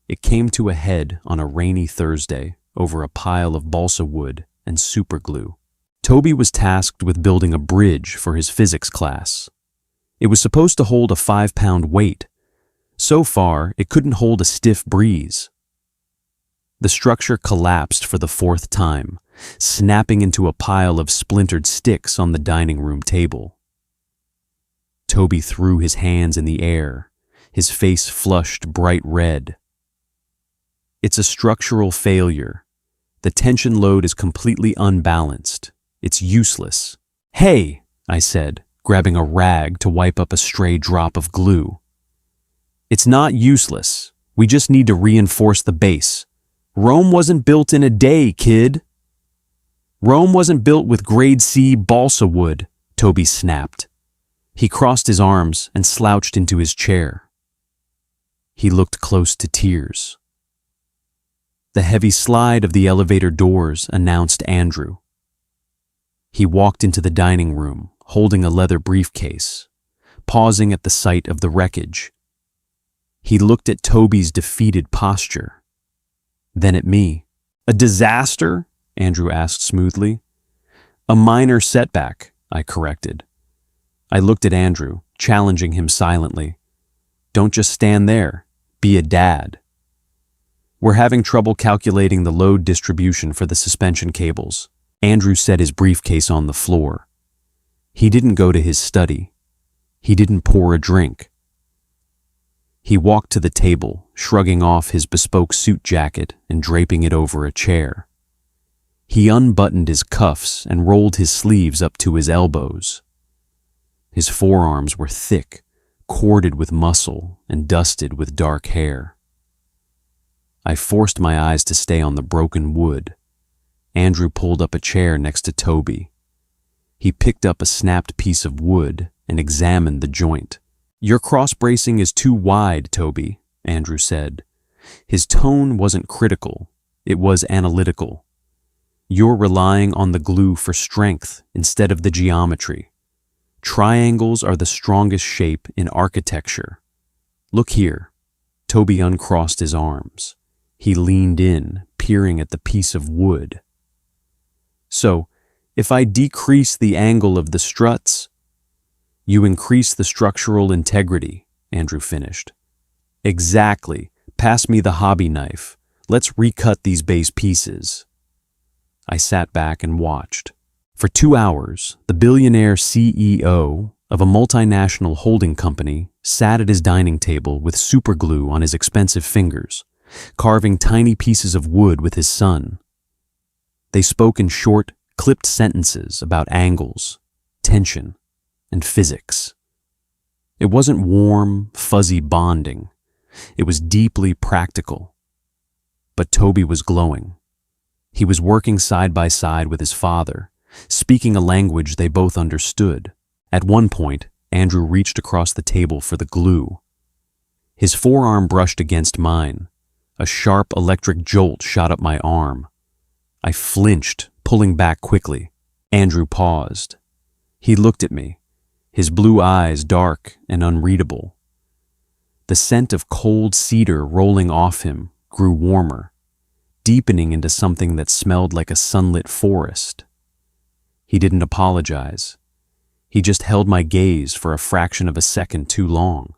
It came to a head on a rainy Thursday over a pile of balsa wood and superglue. Toby was tasked with building a bridge for his physics class. It was supposed to hold a 5-pound weight. So far, it couldn't hold a stiff breeze. The structure collapsed for the 4th time, snapping into a pile of splintered sticks on the dining room table. Toby threw his hands in the air, his face flushed bright red. It's a structural failure. The tension load is completely unbalanced. It's useless. "Hey," I said, grabbing a rag to wipe up a stray drop of glue. "It's not useless. We just need to reinforce the base. Rome wasn't built in a day, kid." "Rome wasn't built with grade C balsa wood," Toby snapped. He crossed his arms and slouched into his chair. He looked close to tears. The heavy slide of the elevator doors announced Andrew. He walked into the dining room, holding a leather briefcase, pausing at the sight of the wreckage. He looked at Toby's defeated posture, then at me. "A disaster?" Andrew asked smoothly. "A minor setback," I corrected. I looked at Andrew, challenging him silently. "Don't just stand there. Be a dad." "We're having trouble calculating the load distribution for the suspension cables." Andrew set his briefcase on the floor. He didn't go to his study. He didn't pour a drink. He walked to the table, shrugging off his bespoke suit jacket and draping it over a chair. He unbuttoned his cuffs and rolled his sleeves up to his elbows. His forearms were thick, corded with muscle and dusted with dark hair. I forced my eyes to stay on the broken wood. Andrew pulled up a chair next to Toby. He picked up a snapped piece of wood and examined the joint. "Your cross-bracing is too wide, Toby," Andrew said. His tone wasn't critical, it was analytical. "You're relying on the glue for strength instead of the geometry. Triangles are the strongest shape in architecture. Look here." Toby uncrossed his arms. He leaned in, peering at the piece of wood. "So, if I decrease the angle of the struts, you increase the structural integrity," Andrew finished. "Exactly. Pass me the hobby knife. Let's recut these base pieces." I sat back and watched. For 2 hours, the billionaire CEO of a multinational holding company sat at his dining table with superglue on his expensive fingers, carving tiny pieces of wood with his son. They spoke in short, clipped sentences about angles, tension, and physics. It wasn't warm, fuzzy bonding. It was deeply practical. But Toby was glowing. He was working side by side with his father, speaking a language they both understood. At one point, Andrew reached across the table for the glue. His forearm brushed against mine. A sharp electric jolt shot up my arm. I flinched, pulling back quickly. Andrew paused. He looked at me, his blue eyes dark and unreadable. The scent of cold cedar rolling off him grew warmer, deepening into something that smelled like a sunlit forest. He didn't apologize. He just held my gaze for a fraction of a second too long,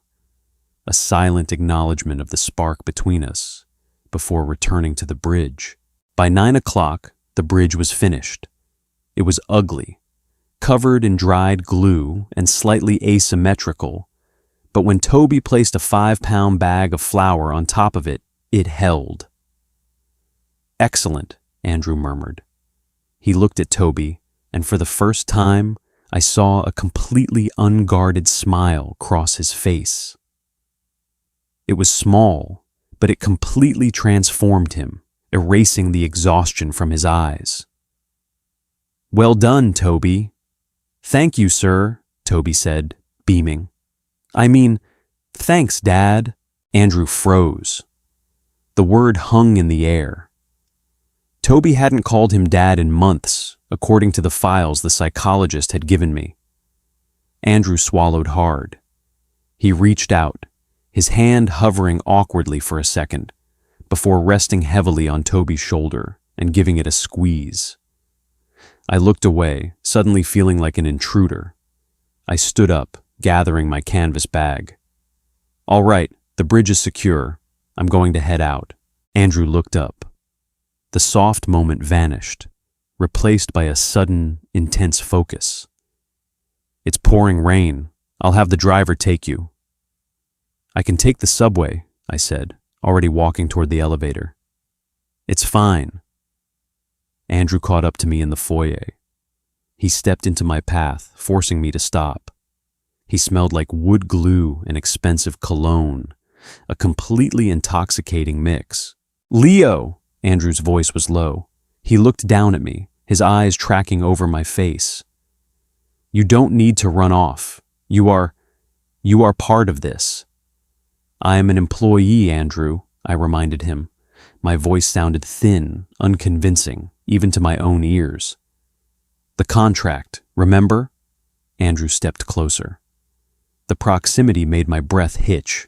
a silent acknowledgement of the spark between us, before returning to the bridge. By 9 o'clock, the bridge was finished. It was ugly, covered in dried glue and slightly asymmetrical, but when Toby placed a 5-pound bag of flour on top of it, it held. Excellent, Andrew murmured. He looked at Toby, and for the first time, I saw a completely unguarded smile cross his face. It was small, but it completely transformed him, erasing the exhaustion from his eyes. Well done, Toby. Thank you, sir, Toby said, beaming. I mean, thanks, Dad. Andrew froze. The word hung in the air. Toby hadn't called him Dad in months, according to the files the psychologist had given me. Andrew swallowed hard. He reached out, his hand hovering awkwardly for a second, before resting heavily on Toby's shoulder and giving it a squeeze. I looked away, suddenly feeling like an intruder. I stood up, gathering my canvas bag. All right, the bridge is secure. I'm going to head out. Andrew looked up. The soft moment vanished, replaced by a sudden, intense focus. It's pouring rain. I'll have the driver take you. I can take the subway, I said, already walking toward the elevator. It's fine. Andrew caught up to me in the foyer. He stepped into my path, forcing me to stop. He smelled like wood glue and expensive cologne, a completely intoxicating mix. Leo! Andrew's voice was low. He looked down at me, his eyes tracking over my face. You don't need to run off. You are part of this. I am an employee, Andrew, I reminded him. My voice sounded thin, unconvincing, even to my own ears. The contract, remember? Andrew stepped closer. The proximity made my breath hitch.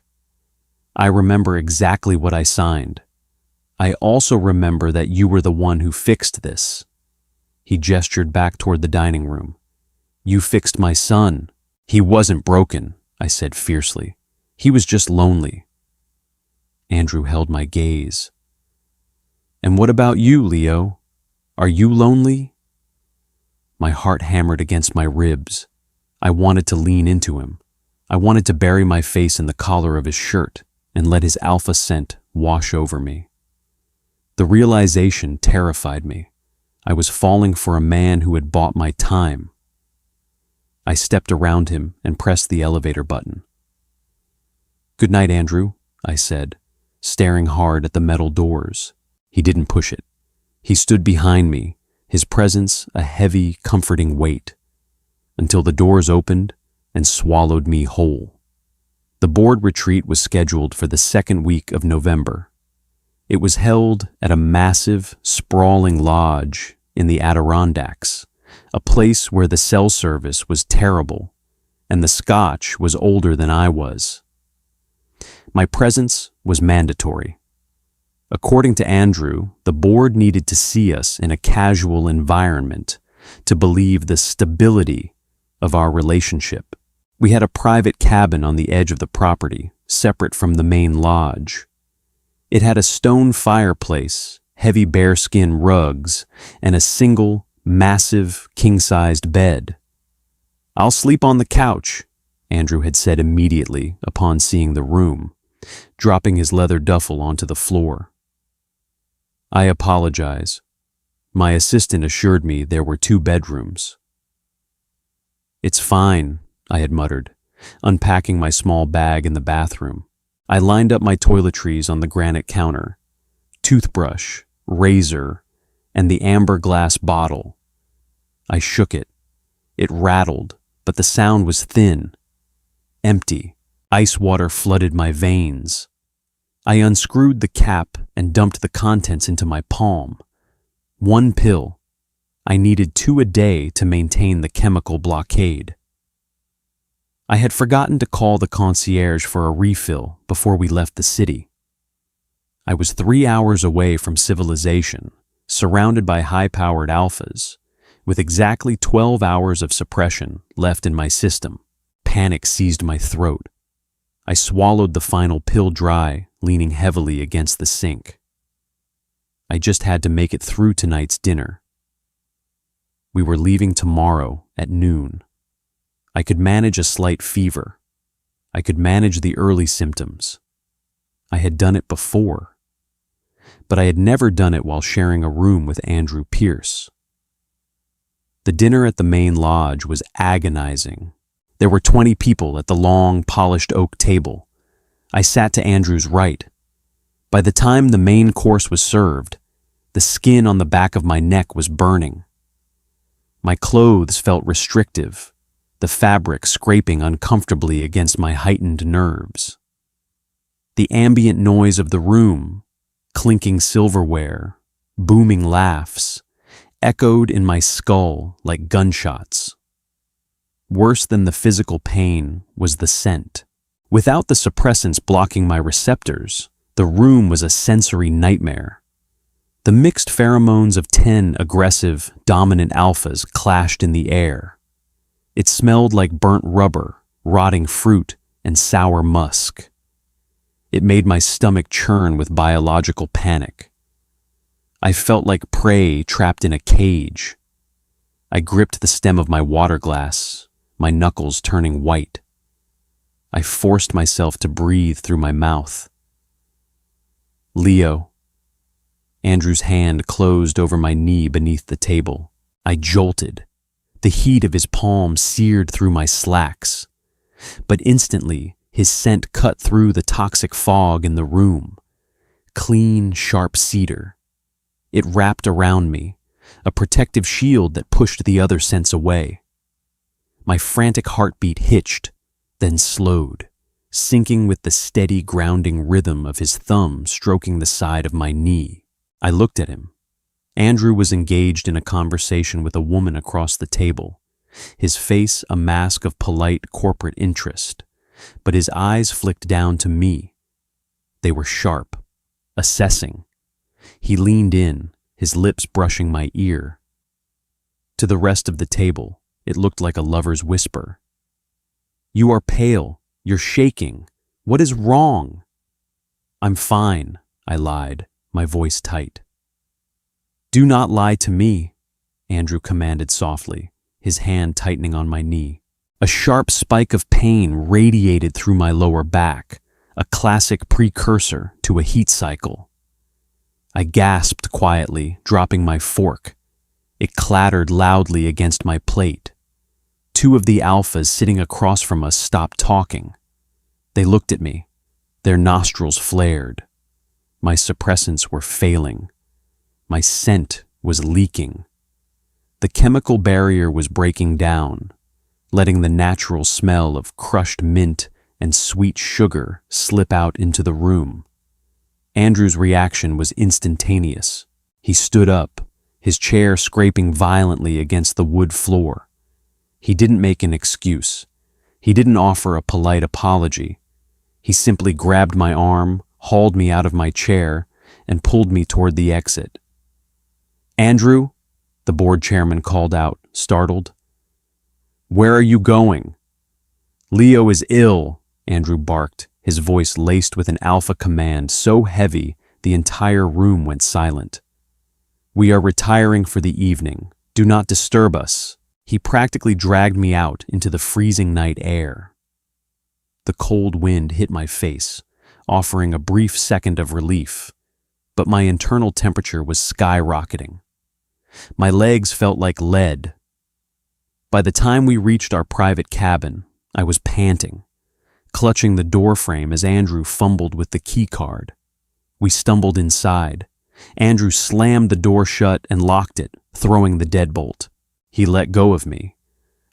I remember exactly what I signed. I also remember that you were the one who fixed this. He gestured back toward the dining room. You fixed my son. He wasn't broken, I said fiercely. He was just lonely. Andrew held my gaze. And what about you, Leo? Are you lonely? My heart hammered against my ribs. I wanted to lean into him. I wanted to bury my face in the collar of his shirt and let his alpha scent wash over me. The realization terrified me. I was falling for a man who had bought my time. I stepped around him and pressed the elevator button. Good night, Andrew, I said, staring hard at the metal doors. He didn't push it. He stood behind me, his presence a heavy, comforting weight, until the doors opened and swallowed me whole. The board retreat was scheduled for the second week of November. It was held at a massive, sprawling lodge in the Adirondacks, a place where the cell service was terrible and the scotch was older than I was. My presence was mandatory. According to Andrew, the board needed to see us in a casual environment to believe the stability of our relationship. We had a private cabin on the edge of the property, separate from the main lodge. It had a stone fireplace, heavy bearskin rugs, and a single, massive, king-sized bed. I'll sleep on the couch, Andrew had said immediately upon seeing the room, dropping his leather duffel onto the floor. I apologize. My assistant assured me there were 2 bedrooms. It's fine, I had muttered, unpacking my small bag in the bathroom. I lined up my toiletries on the granite counter, toothbrush, razor, and the amber glass bottle. I shook it. It rattled, but the sound was thin, empty. Ice water flooded my veins. I unscrewed the cap and dumped the contents into my palm. 1 pill. I needed 2 a day to maintain the chemical blockade. I had forgotten to call the concierge for a refill before we left the city. I was 3 hours away from civilization, surrounded by high-powered alphas, with exactly 12 hours of suppression left in my system. Panic seized my throat. I swallowed the final pill dry, leaning heavily against the sink. I just had to make it through tonight's dinner. We were leaving tomorrow at noon. I could manage a slight fever. I could manage the early symptoms. I had done it before. but I had never done it while sharing a room with Andrew Pierce. The dinner at the main lodge was agonizing. There were 20 people at the long, polished oak table. I sat to Andrew's right. By the time the main course was served, the skin on the back of my neck was burning. My clothes felt restrictive, the fabric scraping uncomfortably against my heightened nerves. The ambient noise of the room, clinking silverware, booming laughs, echoed in my skull like gunshots. Worse than the physical pain was the scent. Without the suppressants blocking my receptors, the room was a sensory nightmare. The mixed pheromones of 10 aggressive, dominant alphas clashed in the air. It smelled like burnt rubber, rotting fruit, and sour musk. It made my stomach churn with biological panic. I felt like prey trapped in a cage. I gripped the stem of my water glass, my knuckles turning white. I forced myself to breathe through my mouth. Leo. Andrew's hand closed over my knee beneath the table. I jolted. The heat of his palm seared through my slacks. But instantly, his scent cut through the toxic fog in the room. Clean, sharp cedar. It wrapped around me, a protective shield that pushed the other scents away. My frantic heartbeat hitched, then slowed, syncing with the steady grounding rhythm of his thumb stroking the side of my knee. I looked at him. Andrew was engaged in a conversation with a woman across the table, his face a mask of polite corporate interest, but his eyes flicked down to me. They were sharp, assessing. He leaned in, his lips brushing my ear. To the rest of the table, it looked like a lover's whisper. "You are pale. You're shaking. What is wrong?" "I'm fine," I lied, my voice tight. "Do not lie to me," Andrew commanded softly, his hand tightening on my knee. A sharp spike of pain radiated through my lower back, a classic precursor to a heat cycle. I gasped quietly, dropping my fork. It clattered loudly against my plate. Two of the alphas sitting across from us stopped talking. They looked at me. Their nostrils flared. My suppressants were failing. My scent was leaking. The chemical barrier was breaking down, letting the natural smell of crushed mint and sweet sugar slip out into the room. Andrew's reaction was instantaneous. He stood up, his chair scraping violently against the wood floor. He didn't make an excuse. He didn't offer a polite apology. He simply grabbed my arm, hauled me out of my chair, and pulled me toward the exit. "Andrew," the board chairman called out, startled. "Where are you going?" "Leo is ill," Andrew barked, his voice laced with an alpha command so heavy the entire room went silent. "We are retiring for the evening. Do not disturb us." He practically dragged me out into the freezing night air. The cold wind hit my face, offering a brief second of relief, but my internal temperature was skyrocketing. My legs felt like lead. By the time we reached our private cabin, I was panting, clutching the doorframe as Andrew fumbled with the key card. We stumbled inside. Andrew slammed the door shut and locked it, throwing the deadbolt. He let go of me.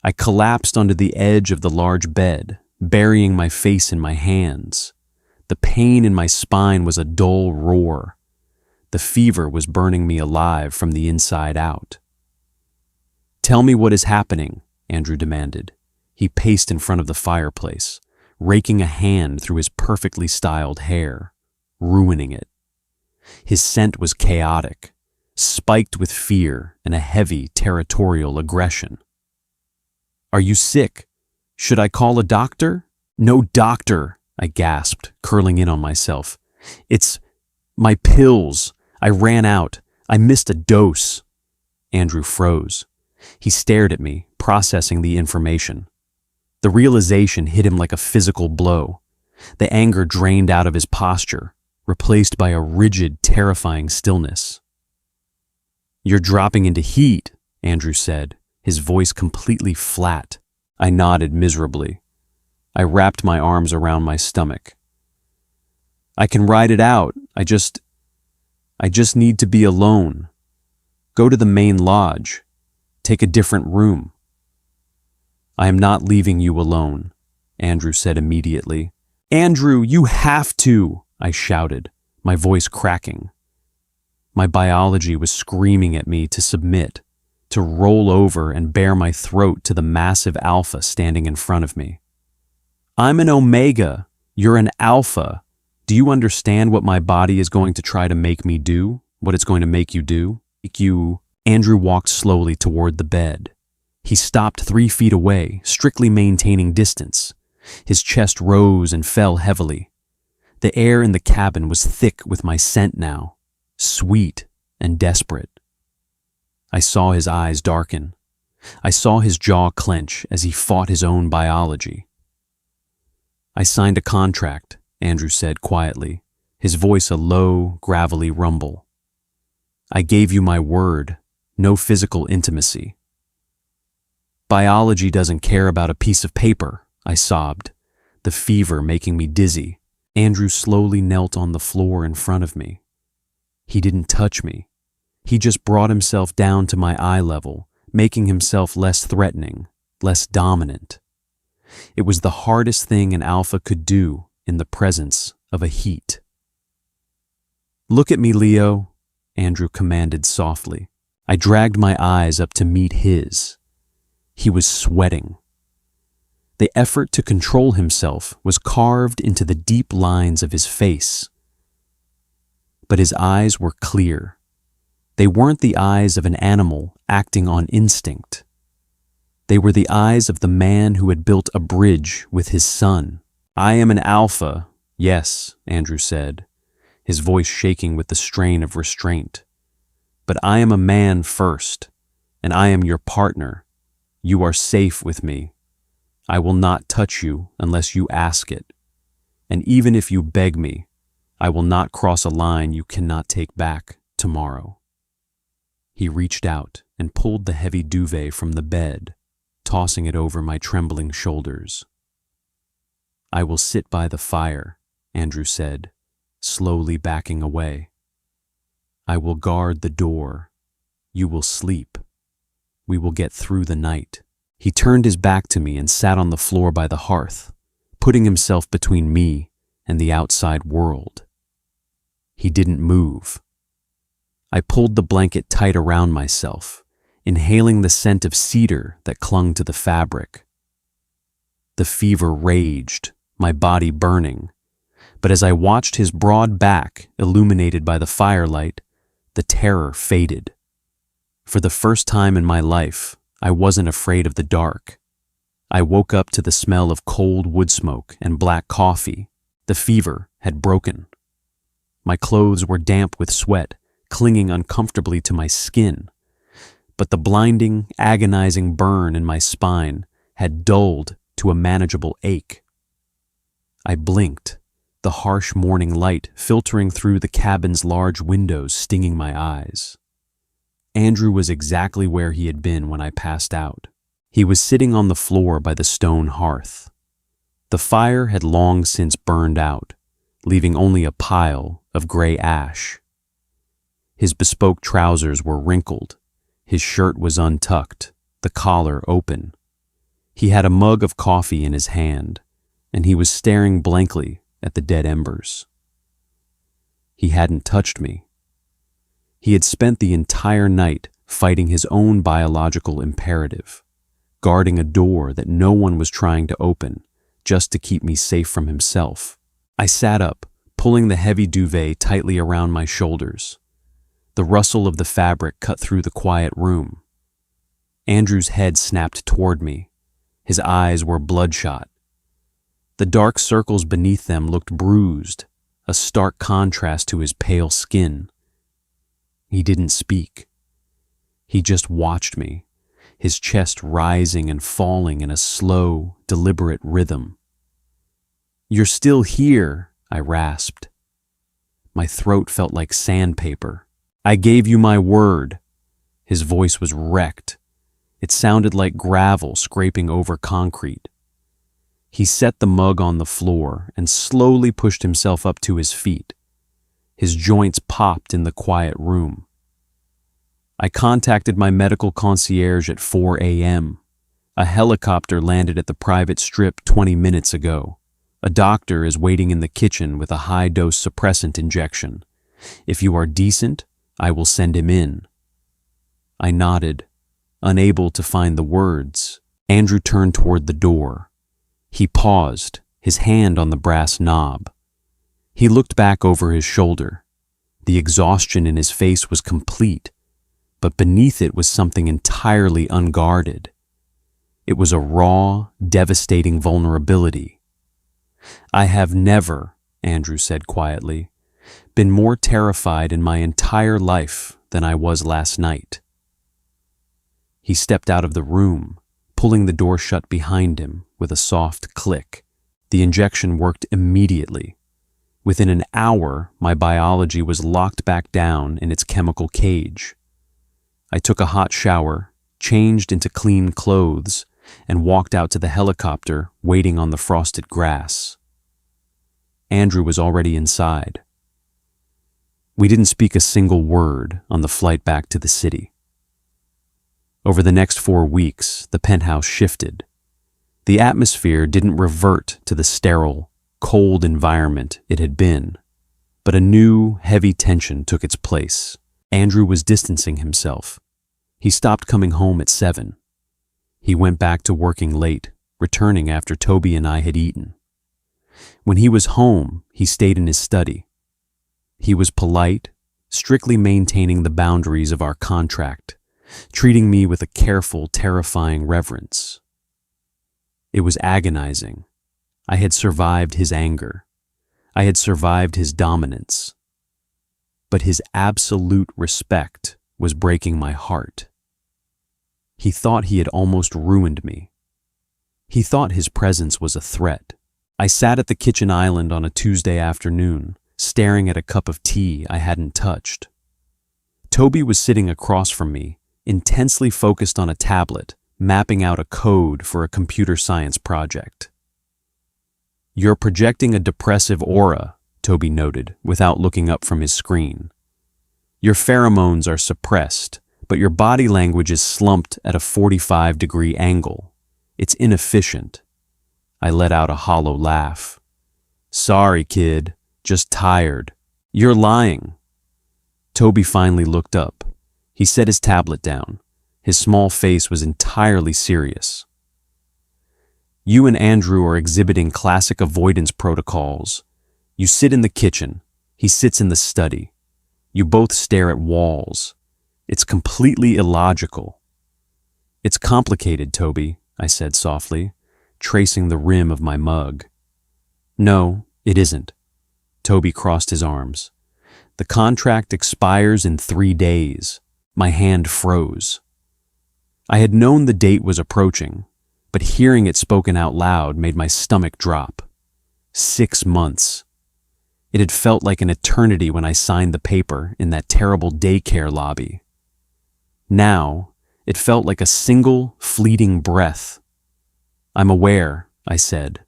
I collapsed onto the edge of the large bed, burying my face in my hands. The pain in my spine was a dull roar. The fever was burning me alive from the inside out. "Tell me what is happening," Andrew demanded. He paced in front of the fireplace, raking a hand through his perfectly styled hair, ruining it. His scent was chaotic, spiked with fear and a heavy territorial aggression. "Are you sick? Should I call a doctor?" "No doctor," I gasped, curling in on myself. "It's my pills. I ran out. I missed a dose." Andrew froze. He stared at me, processing the information. The realization hit him like a physical blow. The anger drained out of his posture, replaced by a rigid, terrifying stillness. "You're dropping into heat," Andrew said, his voice completely flat. I nodded miserably. I wrapped my arms around my stomach. "I can ride it out. I just need to be alone. Go to the main lodge. Take a different room." "I am not leaving you alone," Andrew said immediately. "Andrew, you have to!" I shouted, my voice cracking. My biology was screaming at me to submit, to roll over and bare my throat to the massive alpha standing in front of me. "I'm an omega. You're an alpha. Do you understand what my body is going to try to make me do? What it's going to make you do? Andrew walked slowly toward the bed. He stopped 3 feet away, strictly maintaining distance. His chest rose and fell heavily. The air in the cabin was thick with my scent now, sweet and desperate. I saw his eyes darken. I saw his jaw clench as he fought his own biology. "I signed a contract," Andrew said quietly, his voice a low, gravelly rumble. "I gave you my word, no physical intimacy." "Biology doesn't care about a piece of paper," I sobbed, the fever making me dizzy. Andrew slowly knelt on the floor in front of me. He didn't touch me. He just brought himself down to my eye level, making himself less threatening, less dominant. It was the hardest thing an alpha could do in the presence of a heat. "Look at me, Leo," Andrew commanded softly. I dragged my eyes up to meet his. He was sweating. The effort to control himself was carved into the deep lines of his face. But his eyes were clear. They weren't the eyes of an animal acting on instinct. They were the eyes of the man who had built a bridge with his son. "I am an alpha, yes," Andrew said, his voice shaking with the strain of restraint. "But I am a man first, and I am your partner. You are safe with me. I will not touch you unless you ask it. And even if you beg me, I will not cross a line you cannot take back tomorrow." He reached out and pulled the heavy duvet from the bed, tossing it over my trembling shoulders. "I will sit by the fire," Andrew said, slowly backing away. "I will guard the door. You will sleep. We will get through the night." He turned his back to me and sat on the floor by the hearth, putting himself between me and the outside world. He didn't move. I pulled the blanket tight around myself, inhaling the scent of cedar that clung to the fabric. The fever raged, my body burning, but as I watched his broad back illuminated by the firelight, the terror faded. For the first time in my life, I wasn't afraid of the dark. I woke up to the smell of cold wood smoke and black coffee. The fever had broken. My clothes were damp with sweat, clinging uncomfortably to my skin. But the blinding, agonizing burn in my spine had dulled to a manageable ache. I blinked, the harsh morning light filtering through the cabin's large windows stinging my eyes. Andrew was exactly where he had been when I passed out. He was sitting on the floor by the stone hearth. The fire had long since burned out, leaving only a pile of gray ash. His bespoke trousers were wrinkled. His shirt was untucked, the collar open. He had a mug of coffee in his hand, and he was staring blankly at the dead embers. He hadn't touched me. He had spent the entire night fighting his own biological imperative, guarding a door that no one was trying to open just to keep me safe from himself. I sat up, pulling the heavy duvet tightly around my shoulders. The rustle of the fabric cut through the quiet room. Andrew's head snapped toward me. His eyes were bloodshot. The dark circles beneath them looked bruised, a stark contrast to his pale skin. He didn't speak. He just watched me, his chest rising and falling in a slow, deliberate rhythm. "You're still here," I rasped. My throat felt like sandpaper. I gave you my word. His voice was wrecked. It sounded like gravel scraping over concrete. He set the mug on the floor and slowly pushed himself up to his feet. His joints popped in the quiet room. I contacted my medical concierge at 4 a.m. A helicopter landed at the private strip 20 minutes ago. A doctor is waiting in the kitchen with a high-dose suppressant injection. If you are decent, I will send him in. I nodded, unable to find the words. Andrew turned toward the door. He paused, his hand on the brass knob. He looked back over his shoulder. The exhaustion in his face was complete, but beneath it was something entirely unguarded. It was a raw, devastating vulnerability. I have never, Andrew said quietly, been more terrified in my entire life than I was last night. He stepped out of the room, pulling the door shut behind him with a soft click. The injection worked immediately. Within an hour, my biology was locked back down in its chemical cage. I took a hot shower, changed into clean clothes, and walked out to the helicopter, waiting on the frosted grass. Andrew was already inside. We didn't speak a single word on the flight back to the city. Over the next 4 weeks, the penthouse shifted. The atmosphere didn't revert to the sterile, cold environment it had been, but a new, heavy tension took its place. Andrew was distancing himself. He stopped coming home at 7. He went back to working late, returning after Toby and I had eaten. When he was home, he stayed in his study. He was polite, strictly maintaining the boundaries of our contract, treating me with a careful, terrifying reverence. It was agonizing. I had survived his anger. I had survived his dominance. But his absolute respect was breaking my heart. He thought he had almost ruined me. He thought his presence was a threat. I sat at the kitchen island on a Tuesday afternoon, staring at a cup of tea I hadn't touched. Toby was sitting across from me, intensely focused on a tablet, mapping out a code for a computer science project. "You're projecting a depressive aura," Toby noted, without looking up from his screen. "Your pheromones are suppressed, but your body language is slumped at a 45-degree angle. It's inefficient." I let out a hollow laugh. "Sorry, kid, just tired." "You're lying." Toby finally looked up. He set his tablet down. His small face was entirely serious. "You and Andrew are exhibiting classic avoidance protocols. You sit in the kitchen. He sits in the study. You both stare at walls. It's completely illogical." "It's complicated, Toby," I said softly, tracing the rim of my mug. "No, it isn't." Toby crossed his arms. "The contract expires in 3 days." My hand froze. I had known the date was approaching, but hearing it spoken out loud made my stomach drop. 6 months. It had felt like an eternity when I signed the paper in that terrible daycare lobby. Now, it felt like a single, fleeting breath. "I'm aware," I said.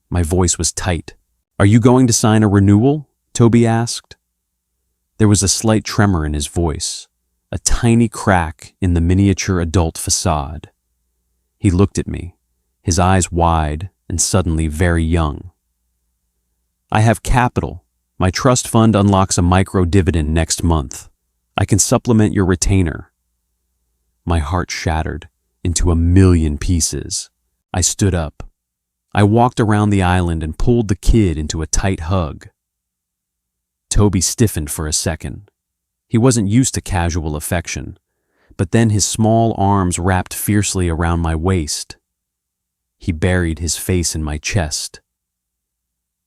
My voice was tight. "Are you going to sign a renewal?" Toby asked. There was a slight tremor in his voice, a tiny crack in the miniature adult facade. He looked at me, his eyes wide and suddenly very young. "I have capital. My trust fund unlocks a micro dividend next month. I can supplement your retainer." My heart shattered into a million pieces. I stood up. I walked around the island and pulled the kid into a tight hug. Toby stiffened for a second. He wasn't used to casual affection, but then his small arms wrapped fiercely around my waist. He buried his face in my chest.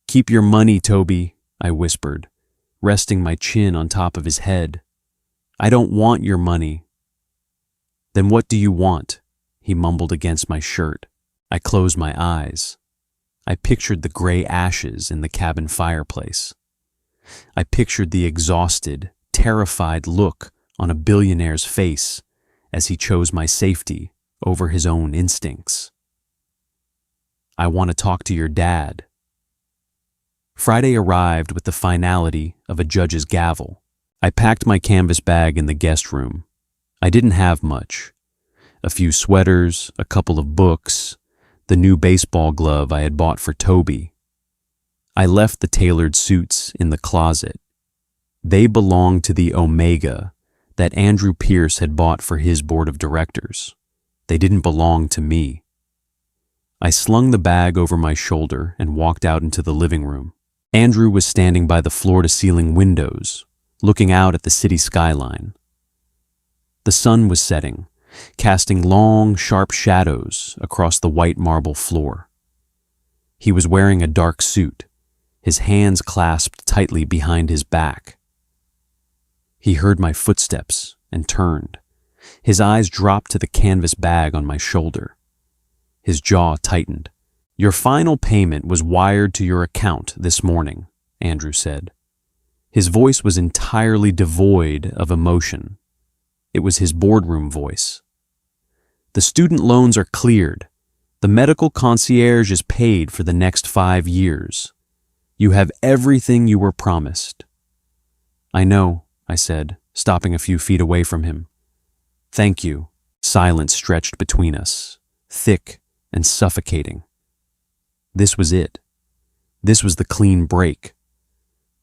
"Keep your money, Toby," I whispered, resting my chin on top of his head. "I don't want your money." "Then what do you want?" he mumbled against my shirt. I closed my eyes. I pictured the gray ashes in the cabin fireplace. I pictured the exhausted, terrified look on a billionaire's face as he chose my safety over his own instincts. I want to talk to your dad. Friday arrived with the finality of a judge's gavel. I packed my canvas bag in the guest room. I didn't have much. A few sweaters, a couple of books, the new baseball glove I had bought for Toby. I left the tailored suits in the closet. They belonged to the Omega that Andrew Pierce had bought for his board of directors. They didn't belong to me. I slung the bag over my shoulder and walked out into the living room. Andrew was standing by the floor-to-ceiling windows, looking out at the city skyline. The sun was setting, casting long, sharp shadows across the white marble floor. He was wearing a dark suit, his hands clasped tightly behind his back. He heard my footsteps and turned. His eyes dropped to the canvas bag on my shoulder. His jaw tightened. "Your final payment was wired to your account this morning," Andrew said. His voice was entirely devoid of emotion. It was his boardroom voice. "The student loans are cleared. The medical concierge is paid for the next 5 years. You have everything you were promised." "I know," I said, stopping a few feet away from him. "Thank you." Silence stretched between us, thick and suffocating. This was it. This was the clean break.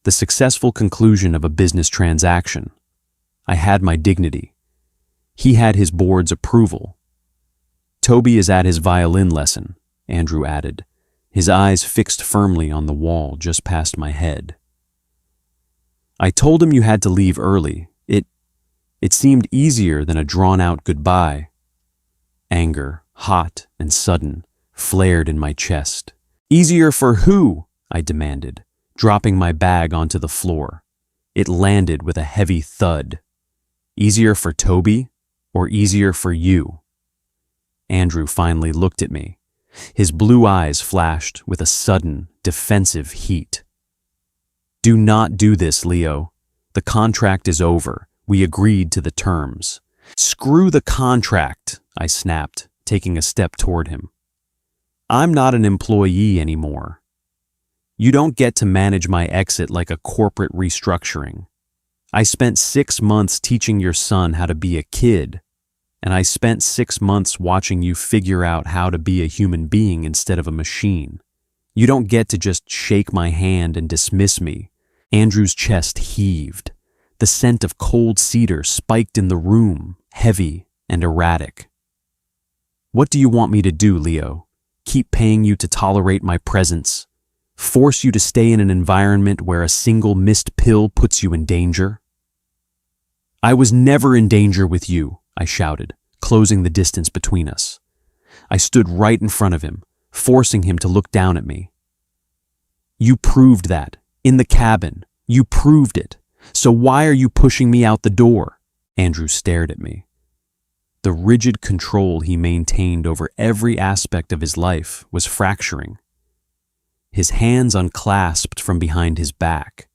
The successful conclusion of a business transaction. I had my dignity. He had his board's approval. "Toby is at his violin lesson," Andrew added, his eyes fixed firmly on the wall just past my head. "I told him you had to leave early. It seemed easier than a drawn-out goodbye." Anger, hot and sudden, flared in my chest. "Easier for who?" I demanded, dropping my bag onto the floor. It landed with a heavy thud. "Easier for Toby or easier for you?" Andrew finally looked at me. His blue eyes flashed with a sudden, defensive heat. "Do not do this, Leo. The contract is over. We agreed to the terms." "Screw the contract," I snapped, taking a step toward him. "I'm not an employee anymore. You don't get to manage my exit like a corporate restructuring. I spent 6 months teaching your son how to be a kid, and I spent 6 months watching you figure out how to be a human being instead of a machine. You don't get to just shake my hand and dismiss me." Andrew's chest heaved. The scent of cold cedar spiked in the room, heavy and erratic. "What do you want me to do, Leo? Keep paying you to tolerate my presence? Force you to stay in an environment where a single missed pill puts you in danger?" "I was never in danger with you," I shouted, closing the distance between us. I stood right in front of him, forcing him to look down at me. "You proved that. In the cabin. You proved it. So why are you pushing me out the door?" Andrew stared at me. The rigid control he maintained over every aspect of his life was fracturing. His hands unclasped from behind his back.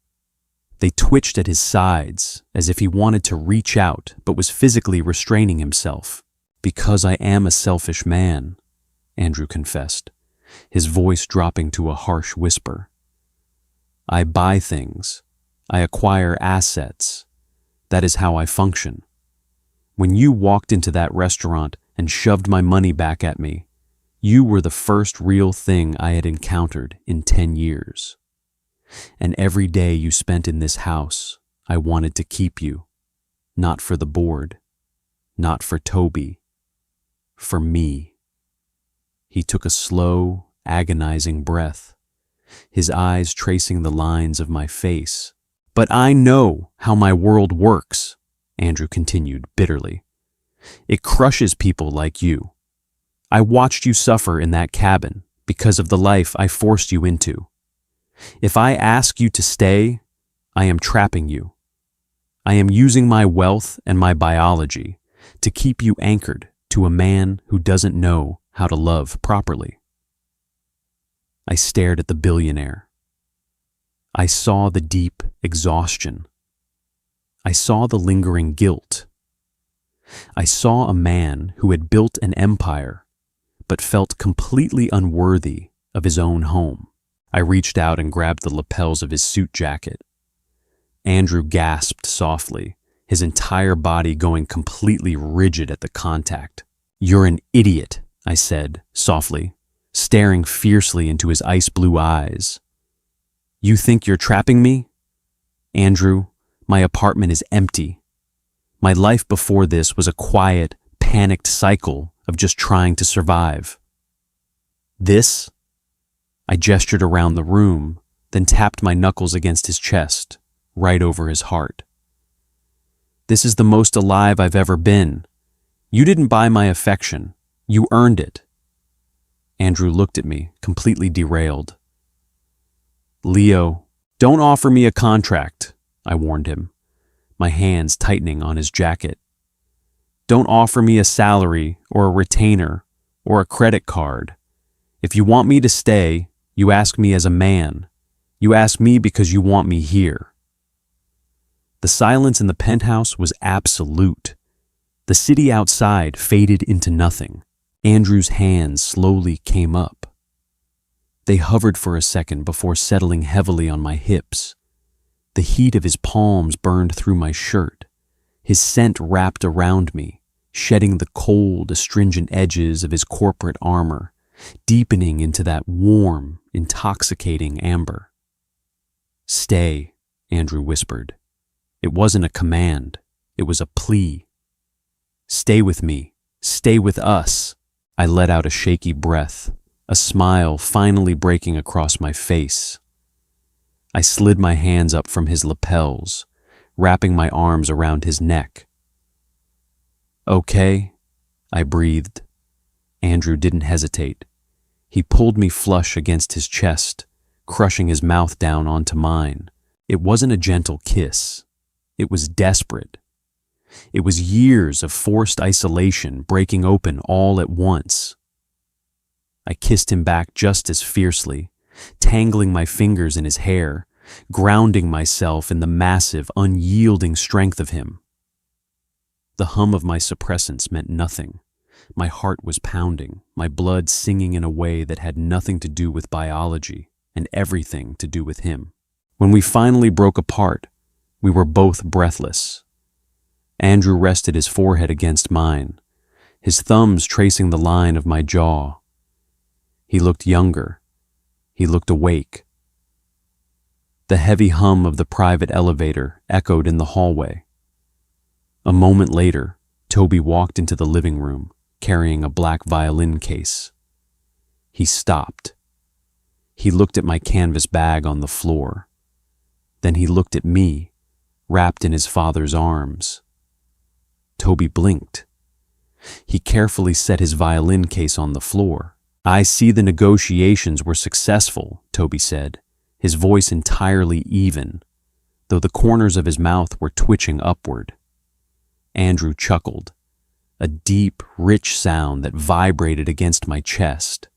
They twitched at his sides as if he wanted to reach out but was physically restraining himself. "Because I am a selfish man," Andrew confessed, his voice dropping to a harsh whisper. "I buy things. I acquire assets. That is how I function. When you walked into that restaurant and shoved my money back at me, you were the first real thing I had encountered in 10 years. And every day you spent in this house, I wanted to keep you. Not for the board. Not for Toby. For me." He took a slow, agonizing breath, his eyes tracing the lines of my face. "But I know how my world works," Andrew continued bitterly. "It crushes people like you. I watched you suffer in that cabin because of the life I forced you into. If I ask you to stay, I am trapping you. I am using my wealth and my biology to keep you anchored to a man who doesn't know how to love properly." I stared at the billionaire. I saw the deep exhaustion. I saw the lingering guilt. I saw a man who had built an empire, but felt completely unworthy of his own home. I reached out and grabbed the lapels of his suit jacket. Andrew gasped softly, his entire body going completely rigid at the contact. "You're an idiot," I said, softly, staring fiercely into his ice-blue eyes. "You think you're trapping me? Andrew, my apartment is empty. My life before this was a quiet, panicked cycle of just trying to survive. This?" I gestured around the room, then tapped my knuckles against his chest, right over his heart. "This is the most alive I've ever been. You didn't buy my affection. You earned it." Andrew looked at me, completely derailed. "Leo, don't offer me a contract," I warned him, my hands tightening on his jacket. "Don't offer me a salary or a retainer or a credit card. If you want me to stay, you ask me as a man. You ask me because you want me here." The silence in the penthouse was absolute. The city outside faded into nothing. Andrew's hands slowly came up. They hovered for a second before settling heavily on my hips. The heat of his palms burned through my shirt. His scent wrapped around me, shedding the cold, astringent edges of his corporate armor, deepening into that warm, intoxicating amber. "Stay," Andrew whispered. It wasn't a command, it was a plea. "Stay with me, stay with us." I let out a shaky breath, a smile finally breaking across my face. I slid my hands up from his lapels, wrapping my arms around his neck. "Okay," I breathed. Andrew didn't hesitate. He pulled me flush against his chest, crushing his mouth down onto mine. It wasn't a gentle kiss. It was desperate. It was years of forced isolation breaking open all at once. I kissed him back just as fiercely, tangling my fingers in his hair, grounding myself in the massive, unyielding strength of him. The hum of my suppressants meant nothing. My heart was pounding, my blood singing in a way that had nothing to do with biology and everything to do with him. When we finally broke apart, we were both breathless. Andrew rested his forehead against mine, his thumbs tracing the line of my jaw. He looked younger. He looked awake. The heavy hum of the private elevator echoed in the hallway. A moment later, Toby walked into the living room, carrying a black violin case. He stopped. He looked at my canvas bag on the floor. Then he looked at me, wrapped in his father's arms. Toby blinked. He carefully set his violin case on the floor. "I see the negotiations were successful," Toby said, his voice entirely even, though the corners of his mouth were twitching upward. Andrew chuckled, a deep, rich sound that vibrated against my chest.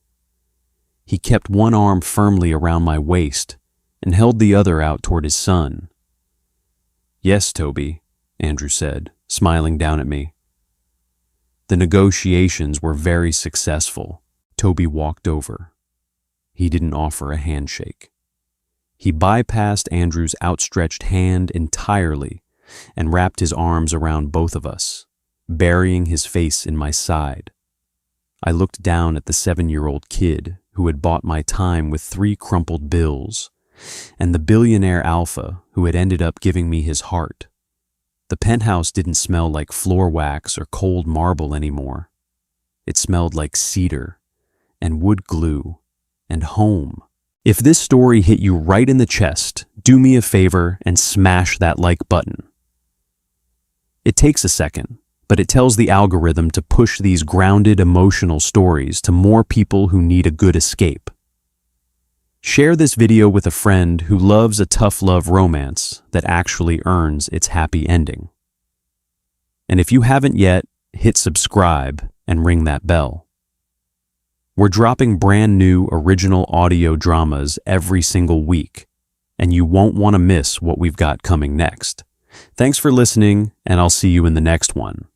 He kept one arm firmly around my waist and held the other out toward his son. "Yes, Toby," Andrew said, smiling down at me. "The negotiations were very successful." Toby walked over. He didn't offer a handshake. He bypassed Andrew's outstretched hand entirely and wrapped his arms around both of us, burying his face in my side. I looked down at the 7-year-old kid who had bought my time with 3 crumpled bills, and the billionaire alpha who had ended up giving me his heart. The penthouse didn't smell like floor wax or cold marble anymore. It smelled like cedar and wood glue and home. If this story hit you right in the chest, do me a favor and smash that like button. It takes a second, but it tells the algorithm to push these grounded emotional stories to more people who need a good escape. Share this video with a friend who loves a tough love romance that actually earns its happy ending. And if you haven't yet, hit subscribe and ring that bell. We're dropping brand new original audio dramas every single week, and you won't want to miss what we've got coming next. Thanks for listening, and I'll see you in the next one.